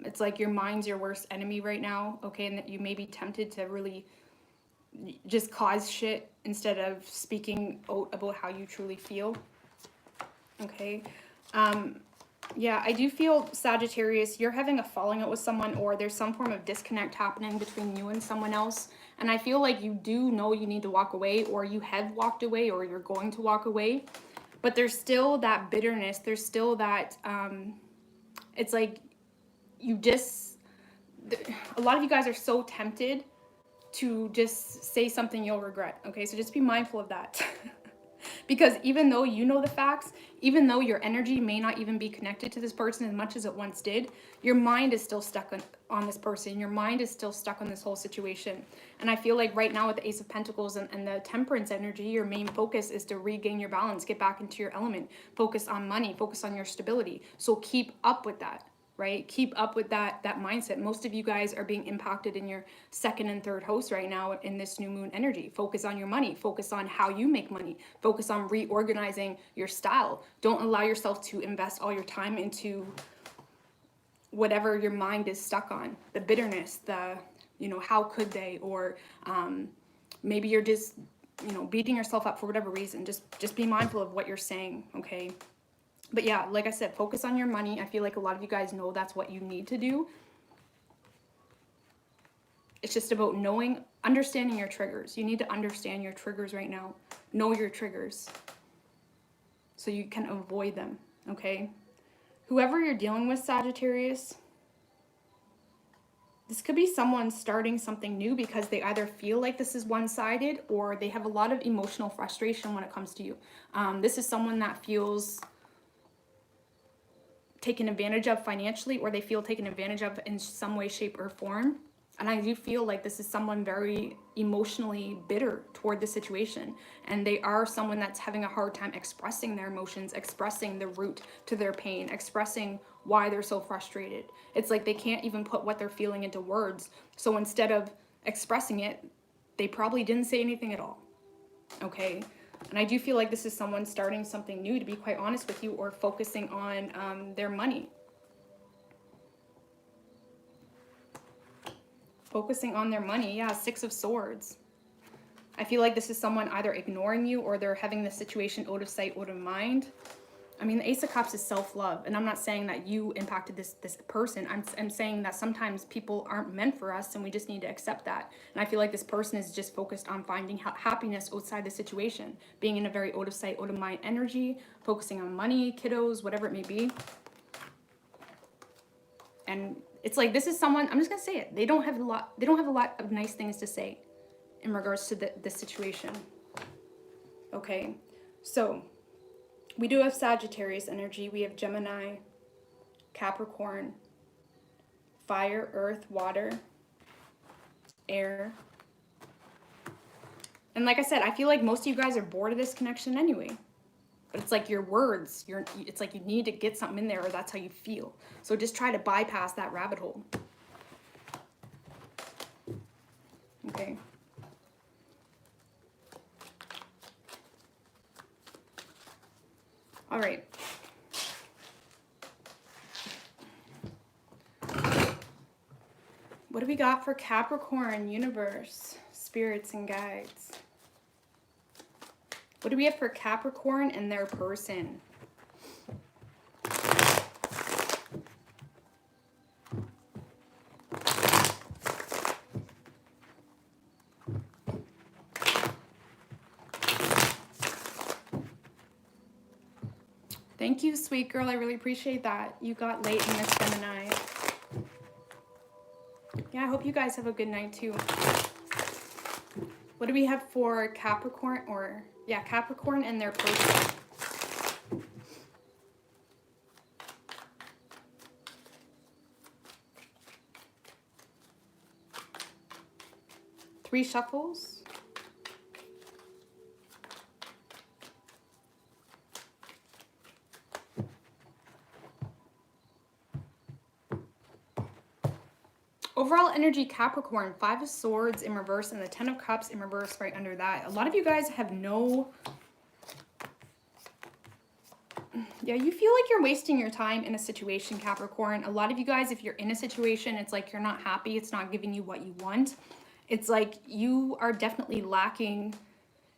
it's like your mind's your worst enemy right now. Okay, and that you may be tempted to really just cause shit instead of speaking out about how you truly feel. Okay. Yeah, I do feel, Sagittarius, you're having a falling out with someone, or there's some form of disconnect happening between you and someone else. And I feel like you do know you need to walk away, or you have walked away, or you're going to walk away. But there's still that bitterness. There's still that, it's like you just, a lot of you guys are so tempted to just say something you'll regret. Okay, so just be mindful of that. Because even though you know the facts, even though your energy may not even be connected to this person as much as it once did, your mind is still stuck on this person. Your mind is still stuck on this whole situation. And I feel like right now with the Ace of Pentacles and the Temperance energy, your main focus is to regain your balance, get back into your element, focus on money, focus on your stability. So keep up with that. Right? Keep up with that mindset. Most of you guys are being impacted in your 2nd and 3rd house right now in this new moon energy. Focus on your money. Focus on how you make money. Focus on reorganizing your style. Don't allow yourself to invest all your time into whatever your mind is stuck on. The bitterness, the, you know, how could they, or maybe you're just, you know, beating yourself up for whatever reason. Just be mindful of what you're saying, okay? But yeah, like I said, focus on your money. I feel like a lot of you guys know that's what you need to do. It's just about understanding your triggers. You need to understand your triggers right now. Know your triggers so you can avoid them, okay? Whoever you're dealing with, Sagittarius, this could be someone starting something new because they either feel like this is one-sided or they have a lot of emotional frustration when it comes to you. This is someone that feels taken advantage of financially, or they feel taken advantage of in some way, shape, or form. And I do feel like this is someone very emotionally bitter toward the situation. And they are someone that's having a hard time expressing their emotions, expressing the root to their pain, expressing why they're so frustrated. It's like they can't even put what they're feeling into words. So instead of expressing it, they probably didn't say anything at all. Okay? And I do feel like this is someone starting something new, to be quite honest with you, or focusing on their money. Focusing on their money. Yeah, 6 of Swords. I feel like this is someone either ignoring you or they're having the situation out of sight, out of mind. I mean, the Ace of Cups is self-love. And I'm not saying that you impacted this person. I'm saying that sometimes people aren't meant for us and we just need to accept that. And I feel like this person is just focused on finding happiness outside the situation. Being in a very out of sight, out of mind energy. Focusing on money, kiddos, whatever it may be. And it's like, this is someone, I'm just going to say it. They don't have a lot of nice things to say. in regards to the situation. Okay, so we do have Sagittarius energy. We have Gemini, Capricorn, fire, earth, water, air. And like I said, I feel like most of you guys are bored of this connection anyway. But it's like your words, it's like you need to get something in there, or that's how you feel. So just try to bypass that rabbit hole. Okay. All right. What do we got for Capricorn, universe, spirits, and guides? What do we have for Capricorn and their person? Thank you, sweet girl. I really appreciate that. You got late in this Gemini. Yeah, I hope you guys have a good night too. What do we have for Capricorn, or yeah, Capricorn and their person? Three shuffles. Overall energy, Capricorn, 5 of Swords in reverse and the 10 of Cups in reverse right under that. A lot of you guys have no... Yeah, you feel like you're wasting your time in a situation, Capricorn. A lot of you guys, if you're in a situation, it's like you're not happy. It's not giving you what you want. It's like you are definitely lacking.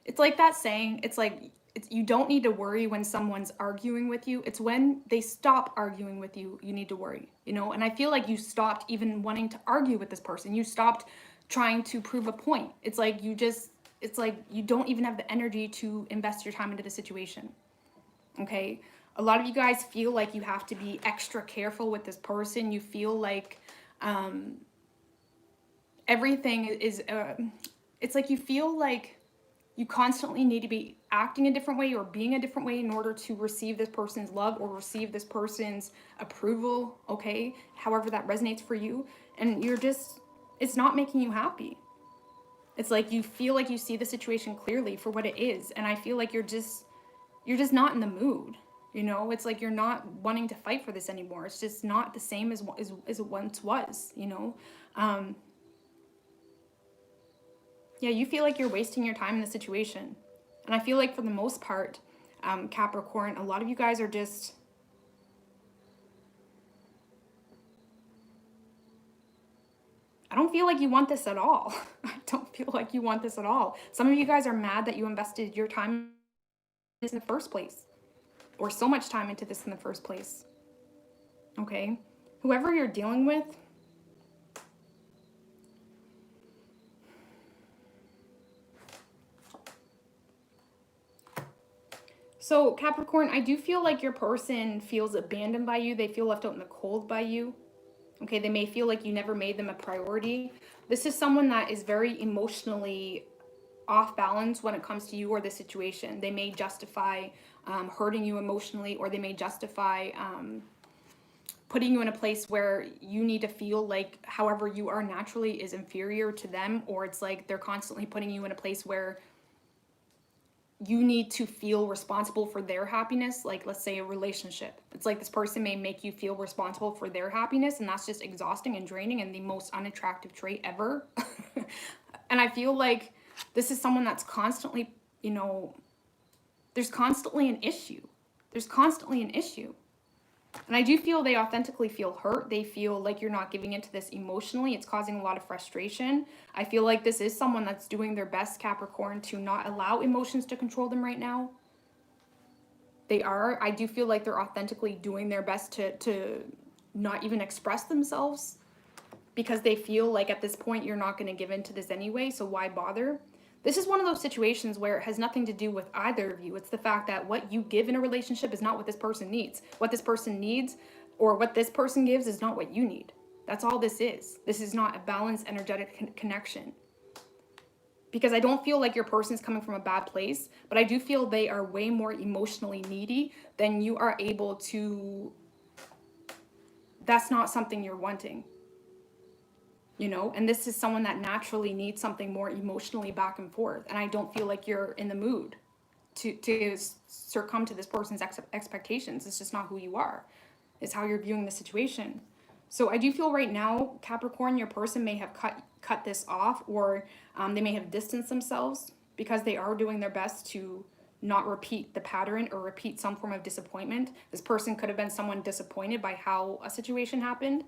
It's like that saying, it's like you don't need to worry when someone's arguing with you. It's when they stop arguing with you, you need to worry, you know? And I feel like you stopped even wanting to argue with this person. You stopped trying to prove a point. It's like it's like you don't even have the energy to invest your time into the situation, okay? A lot of you guys feel like you have to be extra careful with this person. You feel like everything is, it's like you feel like you constantly need to be acting a different way or being a different way in order to receive this person's love or receive this person's approval, okay? However that resonates for you. And you're just, it's not making you happy. It's like you feel like you see the situation clearly for what it is. And I feel like you're just not in the mood, you know? It's like you're not wanting to fight for this anymore. It's just not the same as it once was, you know? Yeah, you feel like you're wasting your time in the situation. And I feel like for the most part, Capricorn, a lot of you guys are just... I don't feel like you want this at all. I don't feel like you want this at all. Some of you guys are mad that you invested your time in this in the first place. Or so much time into this in the first place. Okay? Whoever you're dealing with... So Capricorn, I do feel like your person feels abandoned by you. They feel left out in the cold by you. Okay, they may feel like you never made them a priority. This is someone that is very emotionally off balance when it comes to you or the situation. They may justify hurting you emotionally, or they may justify putting you in a place where you need to feel like however you are naturally is inferior to them, or it's like they're constantly putting you in a place where you need to feel responsible for their happiness. Like, let's say a relationship. It's like this person may make you feel responsible for their happiness, and that's just exhausting and draining and the most unattractive trait ever. And I feel like this is someone that's constantly, you know, there's constantly an issue. There's constantly an issue. And I do feel they authentically feel hurt. They feel like you're not giving into this emotionally. It's causing a lot of frustration. I feel like this is someone that's doing their best, Capricorn, to not allow emotions to control them right now. They are. I do feel like they're authentically doing their best to not even express themselves, because they feel like at this point you're not going to give into this anyway, so why bother? This is one of those situations where it has nothing to do with either of you. It's the fact that what you give in a relationship is not what this person needs. What this person needs or what this person gives is not what you need. That's all this is. This is not a balanced, energetic connection. because I don't feel like your person's coming from a bad place, but I do feel they are way more emotionally needy than you are able to. That's not something you're wanting, you know? And this is someone that naturally needs something more emotionally back and forth. And I don't feel like you're in the mood to succumb to this person's expectations. It's just not who you are. It's how you're viewing the situation. So I do feel right now, Capricorn, your person may have cut this off, or they may have distanced themselves because they are doing their best to not repeat the pattern or repeat some form of disappointment. This person could have been someone disappointed by how a situation happened.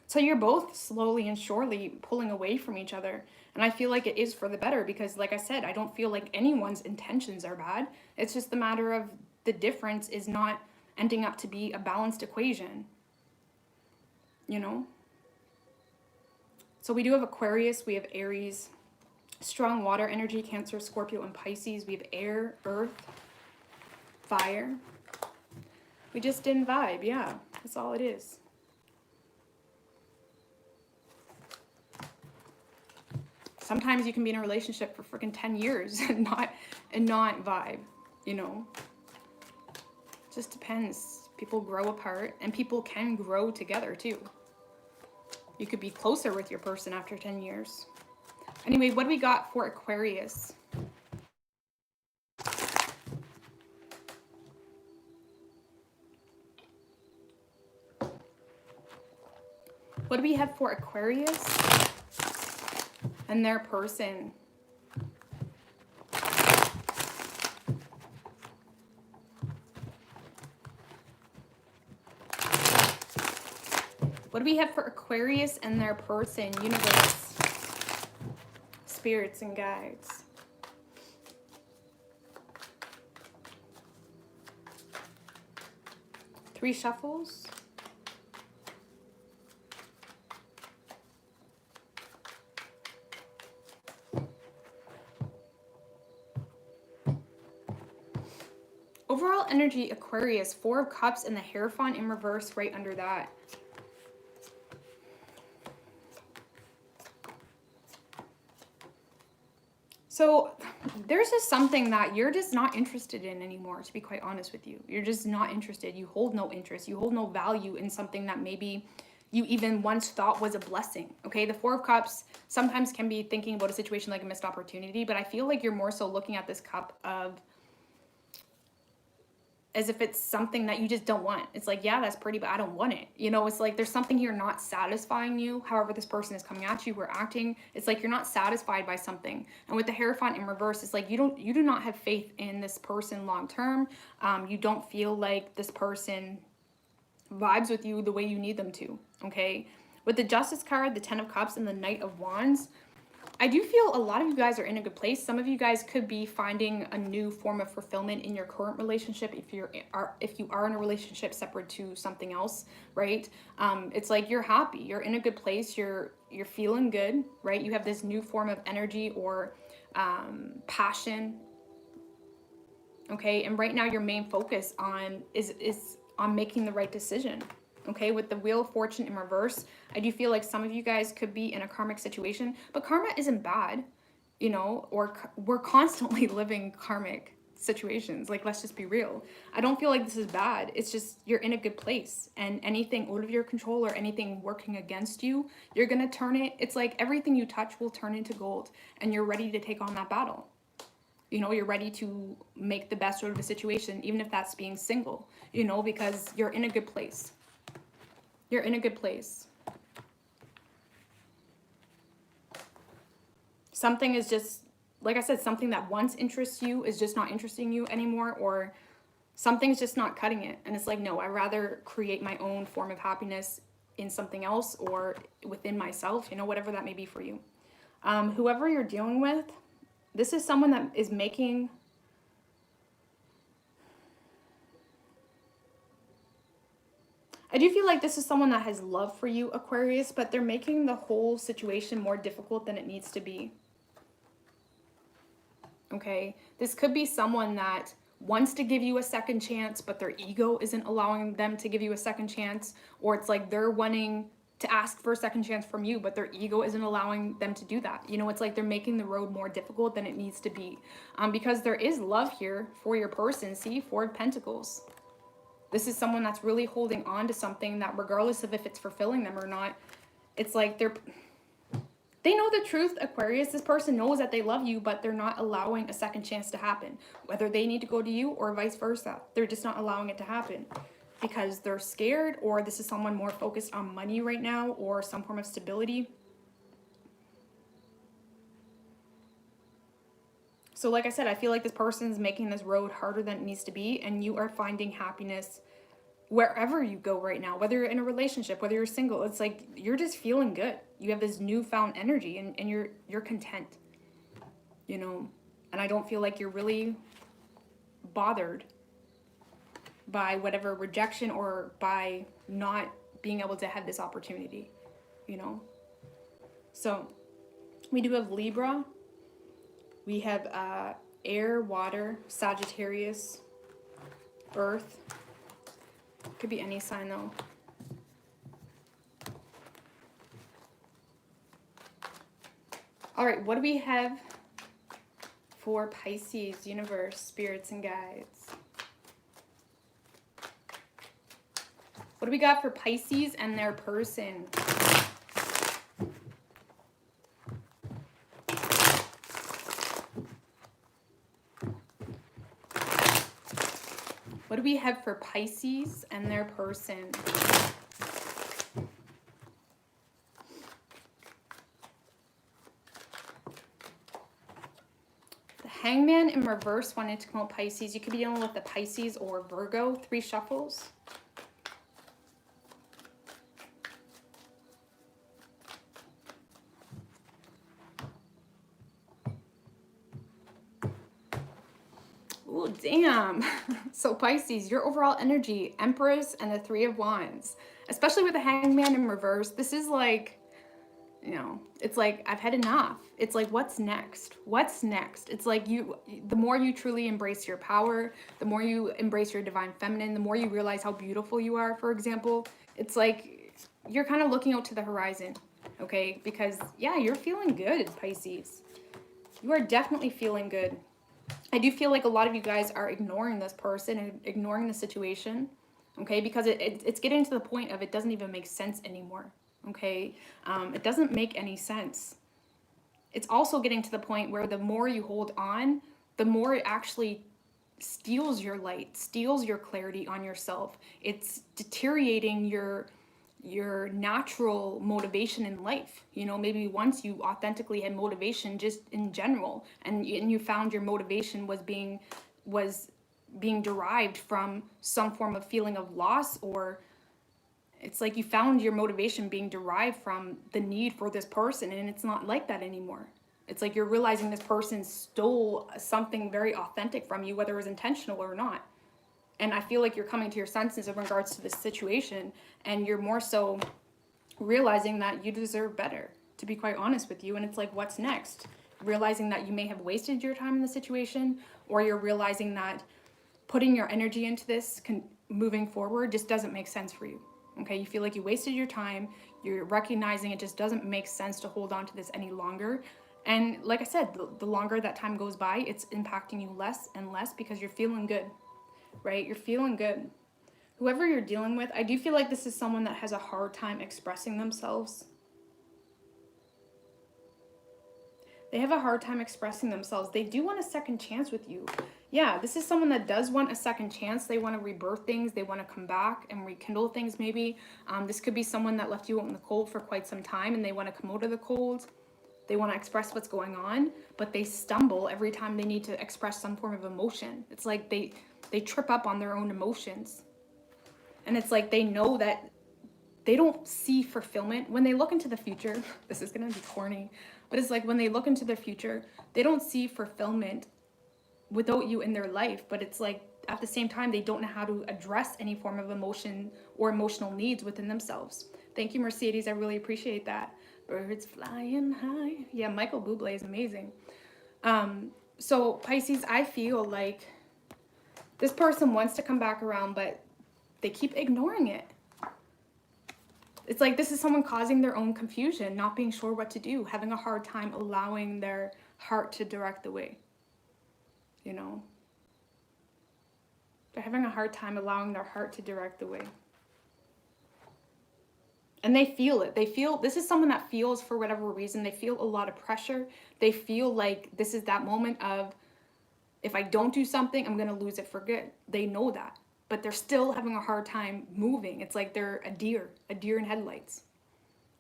So you're both slowly and surely pulling away from each other. And I feel like it is for the better because, like I said, I don't feel like anyone's intentions are bad. It's just the matter of the difference is not ending up to be a balanced equation, you know? So we do have Aquarius, we have Aries, strong water energy, Cancer, Scorpio, and Pisces. We have air, earth, fire. We just didn't vibe, yeah. That's all it is. Sometimes you can be in a relationship for freaking 10 years and not vibe, you know? Just depends. People grow apart and people can grow together too. You could be closer with your person after 10 years. Anyway, what do we got for Aquarius? What do we have for Aquarius and their person? What do we have for Aquarius and their person? Universe, spirits, and guides. Three shuffles. Overall energy, Aquarius, 4 of Cups and the Hierophant in reverse right under that. So there's just something that you're just not interested in anymore, to be quite honest with you. You're just not interested. You hold no interest. You hold no value in something that maybe you even once thought was a blessing, okay? The 4 of Cups sometimes can be thinking about a situation like a missed opportunity, but I feel like you're more so looking at this cup of as if it's something that you just don't want. It's like, yeah, that's pretty, but I don't want it. You know, it's like there's something here not satisfying you. However, this person is coming at you, we're acting. It's like you're not satisfied by something. And with the Hierophant in reverse, it's like you do not have faith in this person long term. You don't feel like this person vibes with you the way you need them to, okay? With the Justice card, the 10 of Cups, and the Knight of Wands, I do feel a lot of you guys are in a good place. Some of you guys could be finding a new form of fulfillment in your current relationship if you are in a relationship separate to something else, right? It's like you're happy, you're in a good place, you're feeling good, right? You have this new form of energy or passion, okay? And right now your main focus is on making the right decision. Okay, with the Wheel of Fortune in reverse, I do feel like some of you guys could be in a karmic situation, but karma isn't bad, you know, or we're constantly living karmic situations. Like, let's just be real. I don't feel like this is bad. It's just you're in a good place, and anything out of your control or anything working against you, you're going to turn it. It's like everything you touch will turn into gold, and you're ready to take on that battle. You know, you're ready to make the best out of the situation, even if that's being single, you know, because you're in a good place. You're in a good place. Something is just, like I said, something that once interests you is just not interesting you anymore, or something's just not cutting it. And it's like, no, I'd rather create my own form of happiness in something else or within myself, you know, whatever that may be for you. Whoever you're dealing with, this is someone that is making... I do feel like this is someone that has love for you, Aquarius, but they're making the whole situation more difficult than it needs to be. Okay? This could be someone that wants to give you a second chance, but their ego isn't allowing them to give you a second chance. Or it's like they're wanting to ask for a second chance from you, but their ego isn't allowing them to do that. You know, it's like they're making the road more difficult than it needs to be. Because there is love here for your person. See, Four of Pentacles. This is someone that's really holding on to something that, regardless of if it's fulfilling them or not, it's like they know the truth, Aquarius. This person knows that they love you, but they're not allowing a second chance to happen. Whether they need to go to you or vice versa. They're just not allowing it to happen because they're scared, or this is someone more focused on money right now or some form of stability. So like I said, I feel like this person is making this road harder than it needs to be, and you are finding happiness wherever you go right now, whether you're in a relationship, whether you're single. It's like you're just feeling good. You have this newfound energy, and you're content, you know. And I don't feel like you're really bothered by whatever rejection or by not being able to have this opportunity, you know. So we do have Libra. We have air, water, Sagittarius, earth. Could be any sign though. All right, what do we have for Pisces, universe, spirits, and guides? What do we got for Pisces and their person? What do we have for Pisces and their person? The Hangman in reverse wanted to come out Pisces. You could be dealing with the Pisces or Virgo. 3 shuffles. Oh, damn. So Pisces, your overall energy, Empress and the 3 of Wands, especially with the Hangman in reverse. This is like, you know, it's like, I've had enough. It's like, what's next? What's next? It's like the more you truly embrace your power, the more you embrace your divine feminine, the more you realize how beautiful you are, for example. It's like, you're kind of looking out to the horizon, okay? Because, yeah, you're feeling good, Pisces. You are definitely feeling good. I do feel like a lot of you guys are ignoring this person and ignoring the situation, okay? Because it's getting to the point of it doesn't even make sense anymore, okay? It doesn't make any sense. It's also getting to the point where the more you hold on, the more it actually steals your light, steals your clarity on yourself. It's deteriorating your natural motivation in life. You know, maybe once you authentically had motivation just in general, and you found your motivation was being derived from some form of feeling of loss, or it's like you found your motivation being derived from the need for this person, and it's not like that anymore. It's like you're realizing this person stole something very authentic from you, whether it was intentional or not. And I feel like you're coming to your senses in regards to this situation, and you're more so realizing that you deserve better, to be quite honest with you. And it's like, what's next? Realizing that you may have wasted your time in the situation, or you're realizing that putting your energy into this moving forward just doesn't make sense for you. Okay, you feel like you wasted your time. You're recognizing it just doesn't make sense to hold on to this any longer. And like I said, the longer that time goes by, it's impacting you less and less because you're feeling good. Right? You're feeling good. Whoever you're dealing with, I do feel like this is someone that has a hard time expressing themselves. They have a hard time expressing themselves. They do want a second chance with you. Yeah, this is someone that does want a second chance. They want to rebirth things. They want to come back and rekindle things maybe. This could be someone that left you out in the cold for quite some time, and they want to come out of the cold. They want to express what's going on, but they stumble every time they need to express some form of emotion. It's like they trip up on their own emotions. And it's like they know that they don't see fulfillment. When they look into the future, this is going to be corny, but it's like when they look into the future, they don't see fulfillment without you in their life. But it's like at the same time, they don't know how to address any form of emotion or emotional needs within themselves. Thank you, Mercedes. I really appreciate that. Birds flying high. Yeah, Michael Bublé is amazing. So Pisces, I feel like this person wants to come back around, but they keep ignoring it. It's like this is someone causing their own confusion, not being sure what to do, having a hard time allowing their heart to direct the way. You know? They're having a hard time allowing their heart to direct the way. And they feel it. They feel, this is someone that feels, for whatever reason, they feel a lot of pressure. They feel like this is that moment of, if I don't do something, I'm going to lose it for good. They know that. But they're still having a hard time moving. It's like they're a deer in headlights,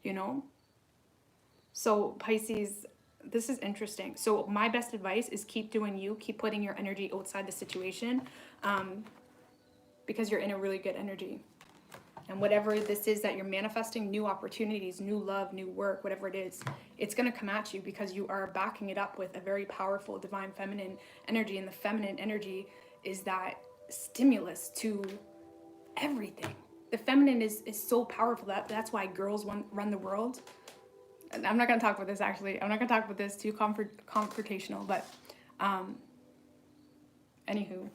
you know? So Pisces, this is interesting. So my best advice is keep doing you, keep putting your energy outside the situation, because you're in a really good energy. And whatever this is that you're manifesting, new opportunities, new love, new work, whatever it is, it's going to come at you because you are backing it up with a very powerful divine feminine energy. And the feminine energy is that stimulus to everything. The feminine is so powerful. That's why girls run the world. And I'm not going to talk about this, actually. I'm not going to talk about this, too confrontational. But anywho,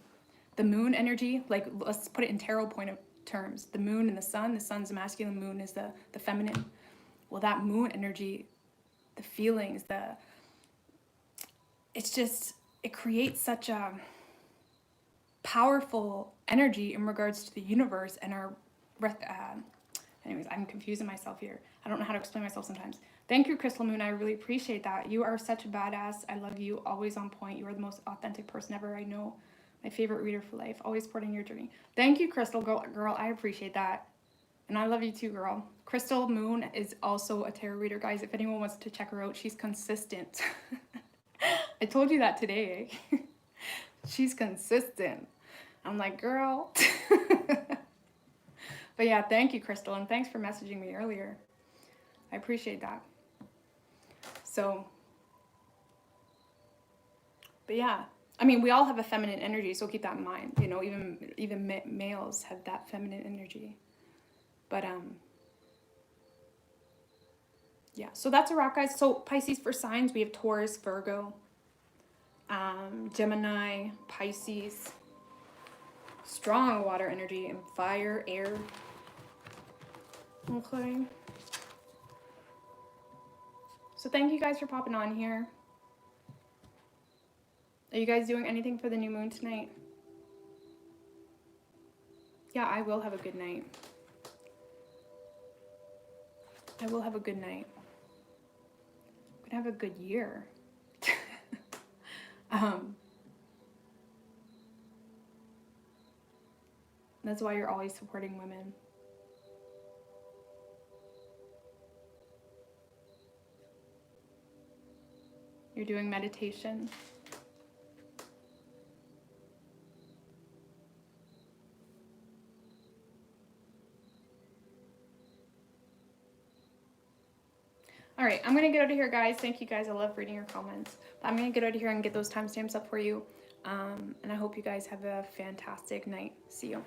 the moon energy, like, let's put it in tarot point of terms. The moon and the sun's the masculine, moon is the feminine. Well, that moon energy, the feelings, it's just, it creates such a powerful energy in regards to the universe and our anyways, I'm confusing myself here. I don't know how to explain myself sometimes. Thank you, Crystal Moon. I really appreciate that. You are such a badass. I love you. Always on point. You are the most authentic person ever I know. My favorite reader for life. Always supporting your journey. Thank you, Crystal girl. I appreciate that. And I love you too, girl. Crystal Moon is also a tarot reader, guys. If anyone wants to check her out, she's consistent. I told you that today. She's consistent. I'm like, girl. But yeah, thank you, Crystal. And thanks for messaging me earlier. I appreciate that. So, but yeah. I mean, we all have a feminine energy, so keep that in mind. You know, even males have that feminine energy. But yeah. So that's a wrap, guys. So Pisces for signs, we have Taurus, Virgo, Gemini, Pisces, strong water energy, and fire, air. Okay. So thank you guys for popping on here. Are you guys doing anything for the new moon tonight? Yeah, I will have a good night. I will have a good night. I'm gonna have a good year. That's why you're always supporting women. You're doing meditation. All right, I'm going to get out of here, guys. Thank you, guys. I love reading your comments. But I'm going to get out of here and get those timestamps up for you. And I hope you guys have a fantastic night. See you.